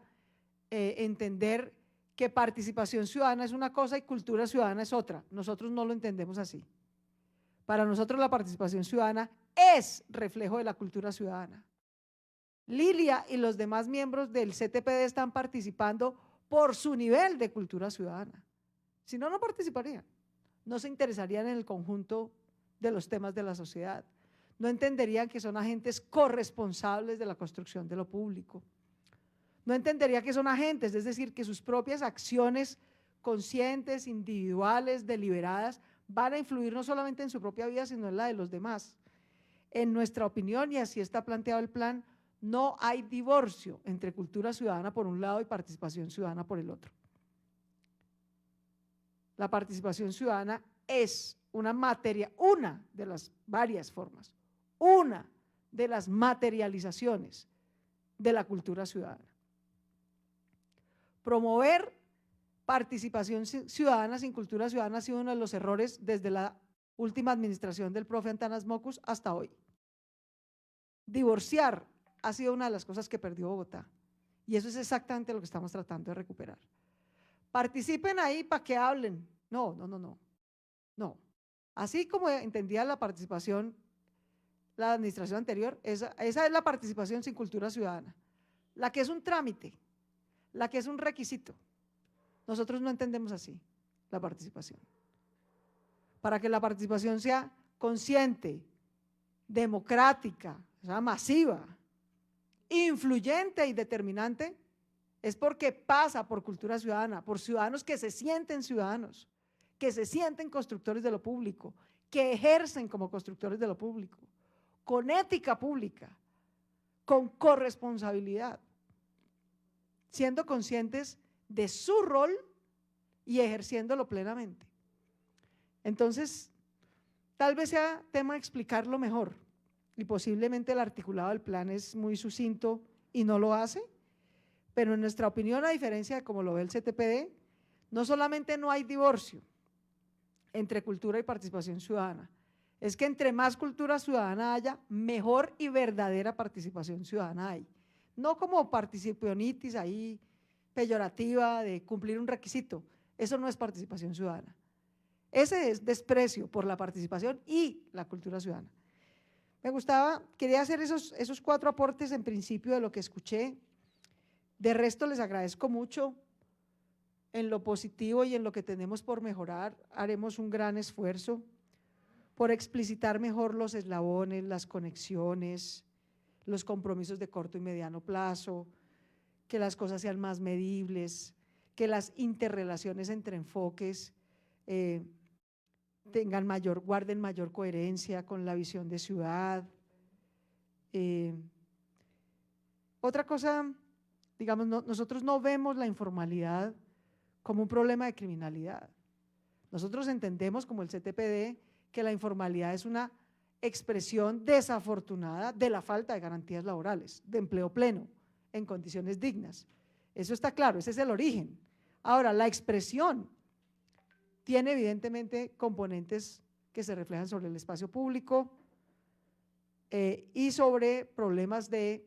entender que participación ciudadana es una cosa y cultura ciudadana es otra. Nosotros no lo entendemos así. Para nosotros la participación ciudadana es reflejo de la cultura ciudadana. Lilia y los demás miembros del CTPD están participando por su nivel de cultura ciudadana. Si no, no participarían. No se interesarían en el conjunto de los temas de la sociedad. No entenderían que son agentes corresponsables de la construcción de lo público. No entendería que son agentes, es decir, que sus propias acciones conscientes, individuales, deliberadas, van a influir no solamente en su propia vida, sino en la de los demás. En nuestra opinión, y así está planteado el plan, no hay divorcio entre cultura ciudadana por un lado y participación ciudadana por el otro. La participación ciudadana es una de las varias formas, una de las materializaciones de la cultura ciudadana. Promover participación ciudadana sin cultura ciudadana ha sido uno de los errores desde la última administración del profe Antanas Mockus hasta hoy. Divorciar ha sido una de las cosas que perdió Bogotá y eso es exactamente lo que estamos tratando de recuperar. Participen ahí para que hablen. No. Así como entendía la participación la administración anterior, esa es la participación sin cultura ciudadana, la que es un trámite, la que es un requisito. Nosotros no entendemos así la participación. Para que la participación sea consciente, democrática, o sea, masiva, influyente y determinante, es porque pasa por cultura ciudadana, por ciudadanos que se sienten ciudadanos, que se sienten constructores de lo público, que ejercen como constructores de lo público, con ética pública, con corresponsabilidad, siendo conscientes de su rol y ejerciéndolo plenamente. Entonces, tal vez sea tema de explicarlo mejor y posiblemente el articulado del plan es muy sucinto y no lo hace, pero en nuestra opinión, a diferencia de como lo ve el CTPD, no solamente no hay divorcio entre cultura y participación ciudadana, es que entre más cultura ciudadana haya, mejor y verdadera participación ciudadana hay. No como participionitis ahí peyorativa de cumplir un requisito, eso no es participación ciudadana. Ese es desprecio por la participación y la cultura ciudadana. Quería hacer esos 4 aportes en principio de lo que escuché. De resto les agradezco mucho. En lo positivo y en lo que tenemos por mejorar, haremos un gran esfuerzo por explicitar mejor los eslabones, las conexiones, los compromisos de corto y mediano plazo, que las cosas sean más medibles, que las interrelaciones entre enfoques guarden mayor coherencia con la visión de ciudad. Otra cosa, digamos, nosotros no vemos la informalidad como un problema de criminalidad. Nosotros entendemos como el CTPD que la informalidad es una expresión desafortunada de la falta de garantías laborales, de empleo pleno, en condiciones dignas. Eso está claro, ese es el origen. Ahora, la expresión tiene evidentemente componentes que se reflejan sobre el espacio público y sobre problemas de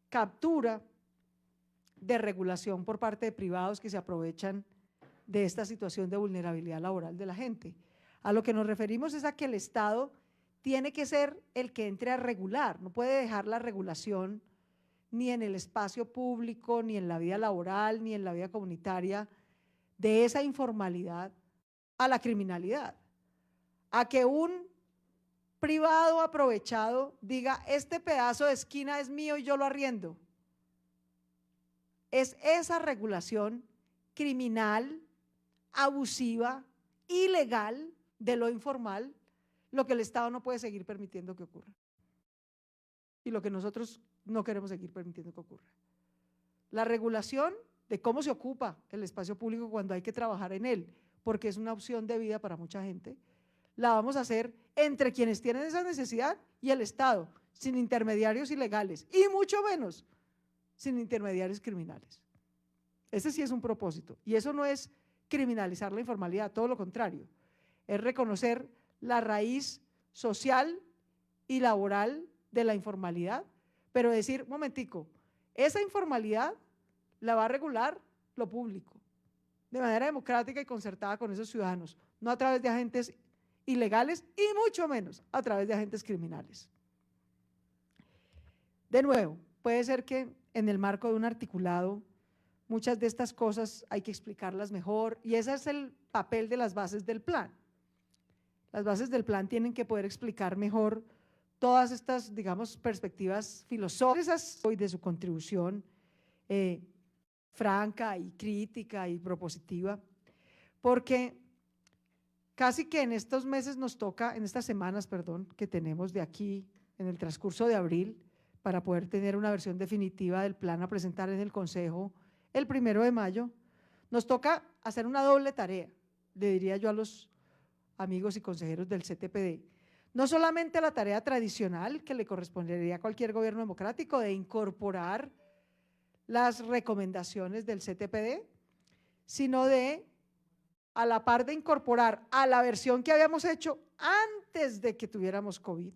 captura de regulación por parte de privados que se aprovechan de esta situación de vulnerabilidad laboral de la gente. A lo que nos referimos es a que el Estado tiene que ser el que entre a regular, no puede dejar la regulación ni en el espacio público, ni en la vida laboral, ni en la vida comunitaria, de esa informalidad a la criminalidad, a que un privado aprovechado diga, este pedazo de esquina es mío y yo lo arriendo. Es esa regulación criminal, abusiva, ilegal de lo informal, lo que el Estado no puede seguir permitiendo que ocurra. Y lo que nosotros no queremos seguir permitiendo que ocurra. La regulación de cómo se ocupa el espacio público cuando hay que trabajar en él, porque es una opción de vida para mucha gente, la vamos a hacer entre quienes tienen esa necesidad y el Estado, sin intermediarios ilegales y mucho menos sin intermediarios criminales. Ese sí es un propósito y eso no es criminalizar la informalidad, todo lo contrario, es reconocer la raíz social y laboral de la informalidad, pero decir, momentico, esa informalidad la va a regular lo público, de manera democrática y concertada con esos ciudadanos, no a través de agentes ilegales y mucho menos a través de agentes criminales. De nuevo, puede ser que en el marco de un articulado muchas de estas cosas hay que explicarlas mejor y ese es el papel de las bases del plan. Las bases del plan tienen que poder explicar mejor todas estas, digamos, perspectivas filosóficas y de su contribución franca y crítica y propositiva, porque casi que en estos meses nos toca, en estas semanas, perdón, que tenemos de aquí en el transcurso de abril, para poder tener una versión definitiva del plan a presentar en el Consejo el 1 de mayo, nos toca hacer una doble tarea, le diría yo a los amigos y consejeros del CTPD. No solamente la tarea tradicional que le correspondería a cualquier gobierno democrático de incorporar las recomendaciones del CTPD, sino de, a la par de incorporar a la versión que habíamos hecho antes de que tuviéramos COVID.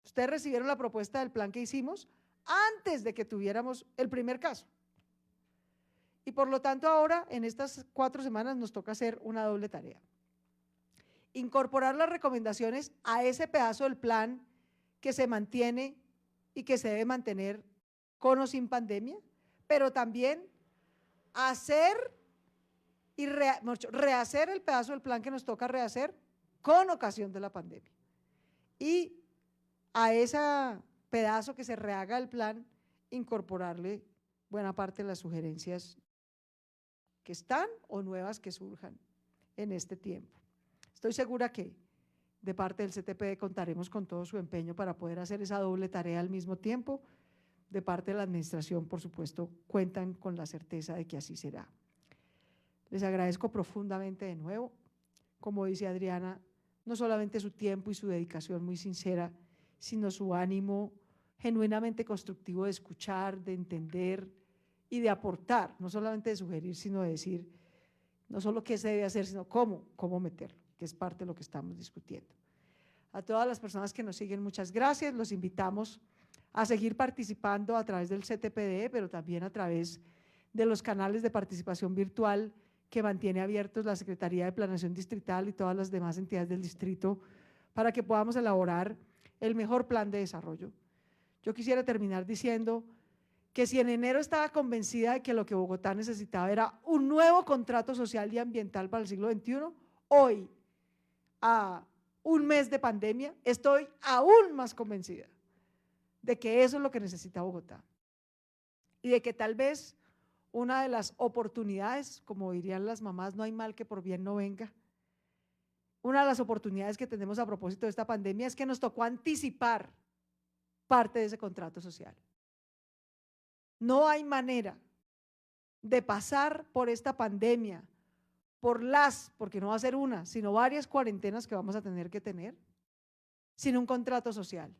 Ustedes recibieron la propuesta del plan que hicimos antes de que tuviéramos el primer caso. Y por lo tanto ahora, en estas 4 semanas, nos toca hacer una doble tarea. Incorporar las recomendaciones a ese pedazo del plan que se mantiene y que se debe mantener con o sin pandemia, pero también hacer y rehacer el pedazo del plan que nos toca rehacer con ocasión de la pandemia. Y a ese pedazo que se rehaga el plan, incorporarle buena parte de las sugerencias que están o nuevas que surjan en este tiempo. Estoy segura que de parte del CTPD contaremos con todo su empeño para poder hacer esa doble tarea al mismo tiempo. De parte de la administración, por supuesto, cuentan con la certeza de que así será. Les agradezco profundamente de nuevo, como dice Adriana, no solamente su tiempo y su dedicación muy sincera, sino su ánimo genuinamente constructivo de escuchar, de entender y de aportar, no solamente de sugerir, sino de decir, no solo qué se debe hacer, sino cómo meterlo, que es parte de lo que estamos discutiendo. A todas las personas que nos siguen, muchas gracias, los invitamos a seguir participando a través del CTPD, pero también a través de los canales de participación virtual que mantiene abiertos la Secretaría de Planeación Distrital y todas las demás entidades del distrito para que podamos elaborar el mejor plan de desarrollo. Yo quisiera terminar diciendo que si en enero estaba convencida de que lo que Bogotá necesitaba era un nuevo contrato social y ambiental para el siglo XXI, hoy, a un mes de pandemia, estoy aún más convencida de que eso es lo que necesita Bogotá y de que tal vez una de las oportunidades, como dirían las mamás, no hay mal que por bien no venga, una de las oportunidades que tenemos a propósito de esta pandemia es que nos tocó anticipar parte de ese contrato social. No hay manera de pasar por esta pandemia, porque no va a ser una, sino varias cuarentenas que vamos a tener que tener, sin un contrato social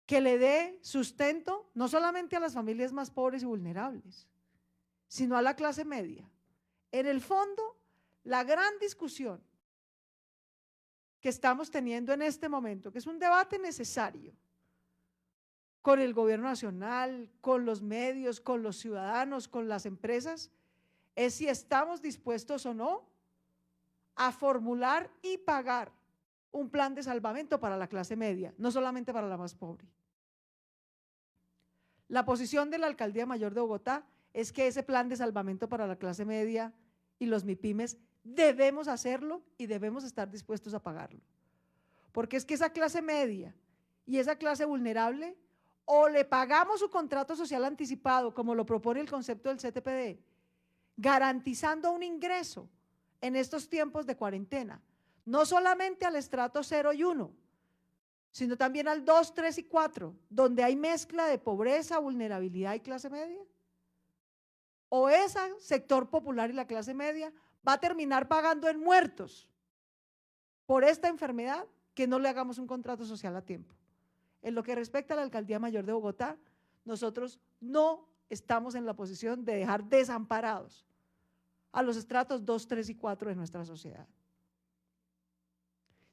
que le dé sustento no solamente a las familias más pobres y vulnerables, sino a la clase media. En el fondo, la gran discusión que estamos teniendo en este momento, que es un debate necesario con el gobierno nacional, con los medios, con los ciudadanos, con las empresas, es si estamos dispuestos o no a formular y pagar un plan de salvamento para la clase media, no solamente para la más pobre. La posición de la Alcaldía Mayor de Bogotá es que ese plan de salvamento para la clase media y los MIPYMES debemos hacerlo y debemos estar dispuestos a pagarlo. Porque es que esa clase media y esa clase vulnerable o le pagamos su contrato social anticipado, como lo propone el concepto del CTPD, garantizando un ingreso en estos tiempos de cuarentena, no solamente al estrato 0 y 1, sino también al 2, 3 y 4, donde hay mezcla de pobreza, vulnerabilidad y clase media. O ese sector popular y la clase media va a terminar pagando en muertos por esta enfermedad que no le hagamos un contrato social a tiempo. En lo que respecta a la Alcaldía Mayor de Bogotá, nosotros no estamos en la posición de dejar desamparados a los estratos 2, 3 y 4 de nuestra sociedad.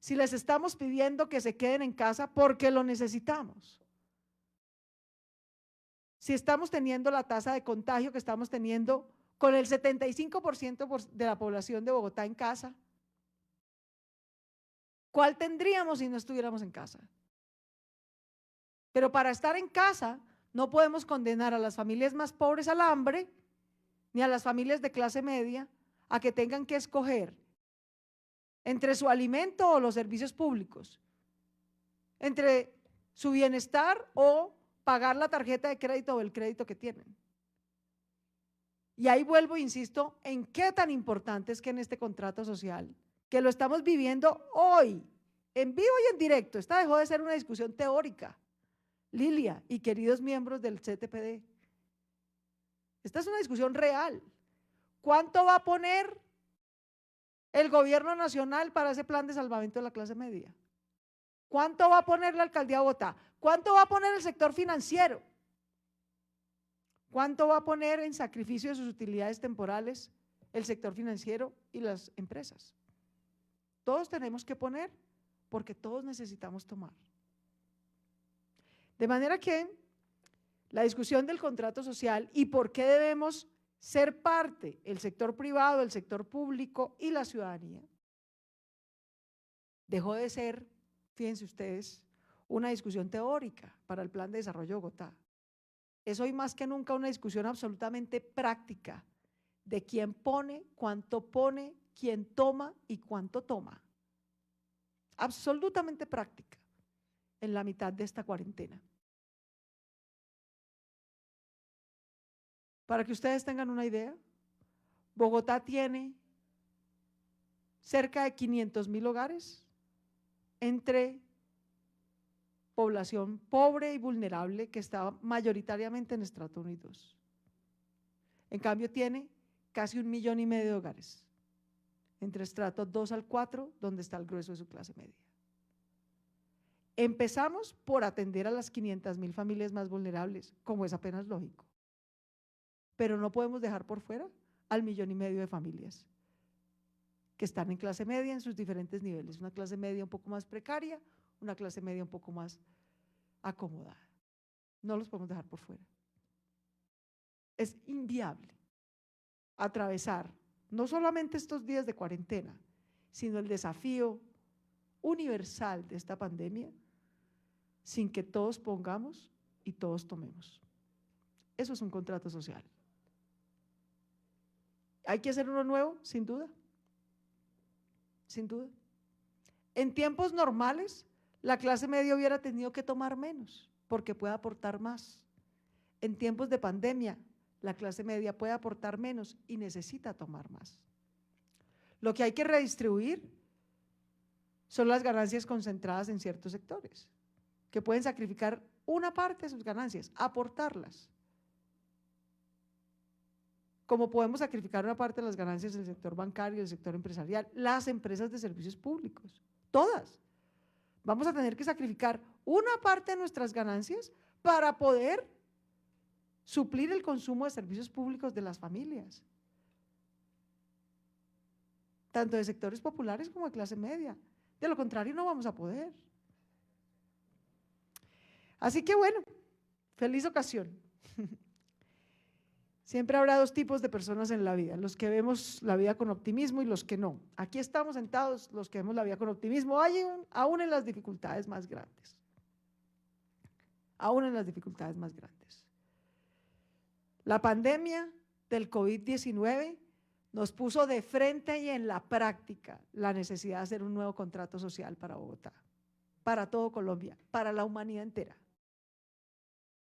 si les estamos pidiendo que se queden en casa porque lo necesitamos. Si estamos teniendo la tasa de contagio que estamos teniendo con el 75% de la población de Bogotá en casa, ¿cuál tendríamos si no estuviéramos en casa? Pero para estar en casa no podemos condenar a las familias más pobres al hambre, ni a las familias de clase media a que tengan que escoger entre su alimento o los servicios públicos, entre su bienestar o pagar la tarjeta de crédito o el crédito que tienen. Y ahí vuelvo, insisto, en qué tan importante es que en este contrato social, que lo estamos viviendo hoy, en vivo y en directo, esta dejó de ser una discusión teórica, Lilia y queridos miembros del CTPD. Esta es una discusión real. ¿Cuánto va a poner el gobierno nacional para ese plan de salvamento de la clase media? ¿Cuánto va a poner la alcaldía de Bogotá? ¿Cuánto va a poner el sector financiero? ¿Cuánto va a poner en sacrificio de sus utilidades temporales el sector financiero y las empresas? Todos tenemos que poner porque todos necesitamos tomar. De manera que la discusión del contrato social y por qué debemos ser parte, el sector privado, el sector público y la ciudadanía, dejó de ser, fíjense ustedes, una discusión teórica para el Plan de Desarrollo de Bogotá. Es hoy más que nunca una discusión absolutamente práctica de quién pone, quién toma y cuánto toma. Absolutamente práctica en la mitad de esta cuarentena. Para que ustedes tengan una idea, Bogotá tiene cerca de 500.000 hogares entre población pobre y vulnerable que está mayoritariamente en estrato 1 y 2. En cambio tiene casi 1,5 millones de hogares entre estratos 2 al 4, donde está el grueso de su clase media. Empezamos por atender a las 500.000 familias más vulnerables, como es apenas lógico, pero no podemos dejar por fuera al 1,5 millones de familias que están en clase media en sus diferentes niveles, una clase media un poco más precaria, una clase media un poco más acomodada. No los podemos dejar por fuera. Es inviable atravesar no solamente estos días de cuarentena, sino el desafío universal de esta pandemia sin que todos pongamos y todos tomemos. Eso es un contrato social. ¿Hay que hacer uno nuevo? Sin duda. Sin duda. En tiempos normales, la clase media hubiera tenido que tomar menos porque puede aportar más. En tiempos de pandemia, la clase media puede aportar menos y necesita tomar más. Lo que hay que redistribuir son las ganancias concentradas en ciertos sectores, que pueden sacrificar una parte de sus ganancias, aportarlas. Como podemos sacrificar una parte de las ganancias del sector bancario y del sector empresarial, las empresas de servicios públicos, todas. Vamos a tener que sacrificar una parte de nuestras ganancias para poder suplir el consumo de servicios públicos de las familias, tanto de sectores populares como de clase media. De lo contrario, no vamos a poder. Así que bueno, feliz ocasión. Siempre habrá dos tipos de personas en la vida, los que vemos la vida con optimismo y los que no. Aquí estamos sentados los que vemos la vida con optimismo, aún en las dificultades más grandes. Aún en las dificultades más grandes. La pandemia del COVID-19 nos puso de frente y en la práctica la necesidad de hacer un nuevo contrato social para Bogotá, para todo Colombia, para la humanidad entera.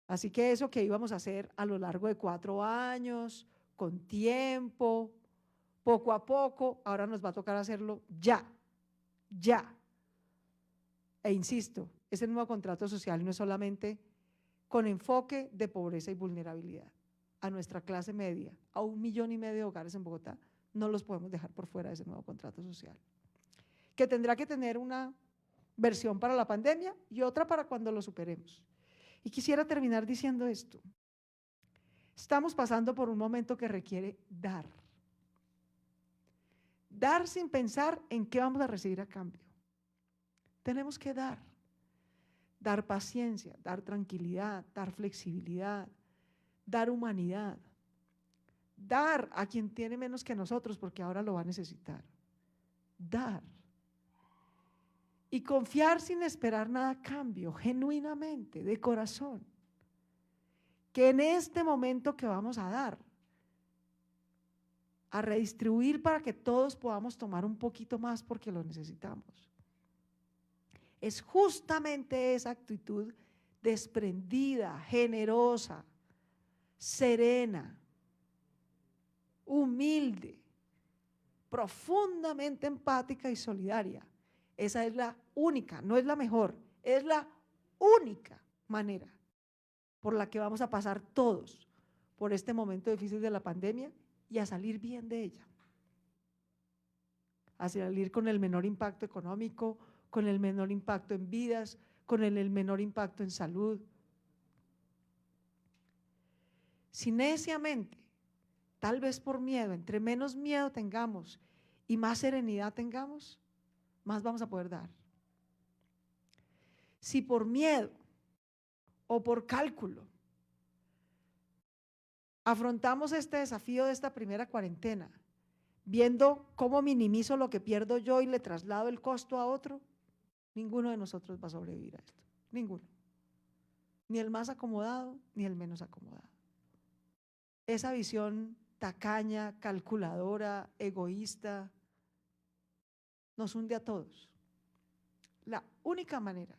Así que eso que íbamos a hacer a lo largo de 4 años, con tiempo, poco a poco, ahora nos va a tocar hacerlo ya. E insisto, ese nuevo contrato social no es solamente con enfoque de pobreza y vulnerabilidad. A nuestra clase media, a 1,5 millones de hogares en Bogotá, no los podemos dejar por fuera de ese nuevo contrato social, que tendrá que tener una versión para la pandemia y otra para cuando lo superemos. Y quisiera terminar diciendo esto. Estamos pasando por un momento que requiere dar. Dar sin pensar en qué vamos a recibir a cambio. Tenemos que dar paciencia, dar tranquilidad, dar flexibilidad, dar humanidad, dar a quien tiene menos que nosotros porque ahora lo va a necesitar, dar. Y confiar sin esperar nada a cambio, genuinamente, de corazón, que en este momento que vamos a dar, a redistribuir para que todos podamos tomar un poquito más porque lo necesitamos. Es justamente esa actitud desprendida, generosa, serena, humilde, profundamente empática y solidaria. Esa es la única, no es la mejor, es la única manera por la que vamos a pasar todos por este momento difícil de la pandemia y a salir bien de ella. A salir con el menor impacto económico, con el menor impacto en vidas, con el menor impacto en salud. Si neciamente, tal vez por miedo, entre menos miedo tengamos y más serenidad tengamos, más vamos a poder dar. Si por miedo o por cálculo afrontamos este desafío de esta primera cuarentena, viendo cómo minimizo lo que pierdo yo y le traslado el costo a otro, ninguno de nosotros va a sobrevivir a esto, ninguno. Ni el más acomodado, ni el menos acomodado. Esa visión tacaña, calculadora, egoísta, nos hunde a todos. La única manera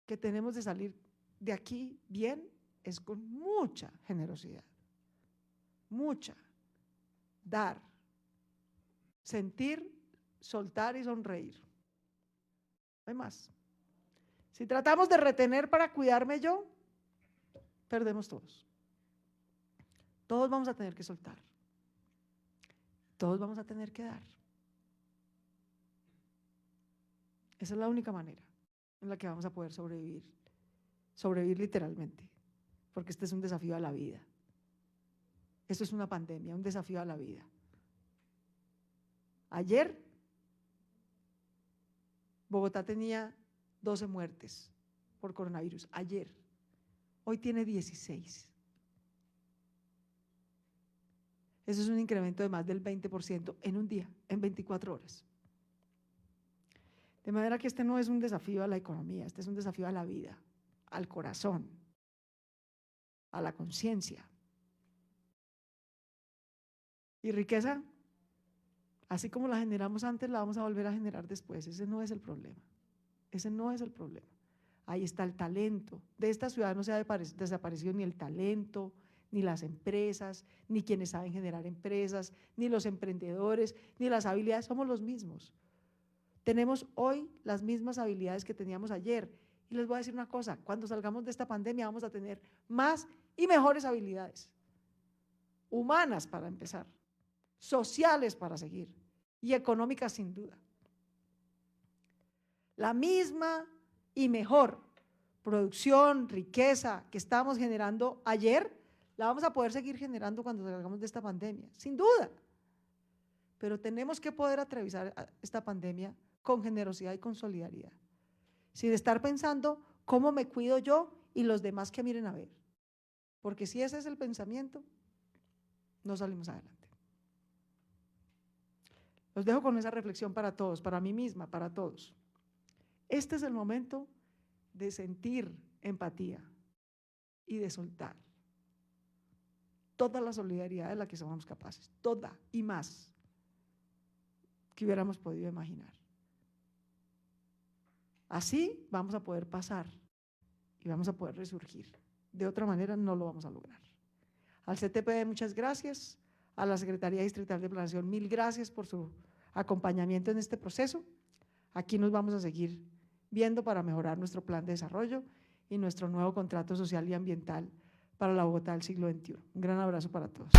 que tenemos de salir de aquí bien es con mucha generosidad, mucha, dar, sentir, soltar y sonreír. No hay más. Si tratamos de retener para cuidarme yo, perdemos todos. Todos vamos a tener que soltar. Todos vamos a tener que dar. Esa es la única manera en la que vamos a poder sobrevivir. Sobrevivir literalmente, porque este es un desafío a la vida. Esto es una pandemia, un desafío a la vida. Ayer, Bogotá tenía 12 muertes por coronavirus, ayer. Hoy tiene 16. Eso es un incremento de más del 20% en un día, en 24 horas. De manera que este no es un desafío a la economía, este es un desafío a la vida, al corazón, a la conciencia. Y riqueza, así como la generamos antes, la vamos a volver a generar después. Ese no es el problema. Ese no es el problema. Ahí está el talento. De esta ciudad no se ha desaparecido ni el talento, ni las empresas, ni quienes saben generar empresas, ni los emprendedores, ni las habilidades. Somos los mismos. Tenemos hoy las mismas habilidades que teníamos ayer. Y les voy a decir una cosa, cuando salgamos de esta pandemia vamos a tener más y mejores habilidades. Humanas para empezar, sociales para seguir y económicas sin duda. La misma y mejor producción, riqueza que estábamos generando ayer, la vamos a poder seguir generando cuando salgamos de esta pandemia, sin duda. Pero tenemos que poder atravesar esta pandemia con generosidad y con solidaridad, sin estar pensando cómo me cuido yo y los demás que miren a ver. Porque si ese es el pensamiento, no salimos adelante. Los dejo con esa reflexión para todos, para mí misma, para todos. Este es el momento de sentir empatía y de soltar toda la solidaridad de la que somos capaces, toda y más que hubiéramos podido imaginar. Así vamos a poder pasar y vamos a poder resurgir. De otra manera no lo vamos a lograr. Al CTPD muchas gracias, a la Secretaría Distrital de Planeación 1000 gracias por su acompañamiento en este proceso. Aquí nos vamos a seguir viendo para mejorar nuestro plan de desarrollo y nuestro nuevo contrato social y ambiental para la Bogotá del siglo XXI. Un gran abrazo para todos.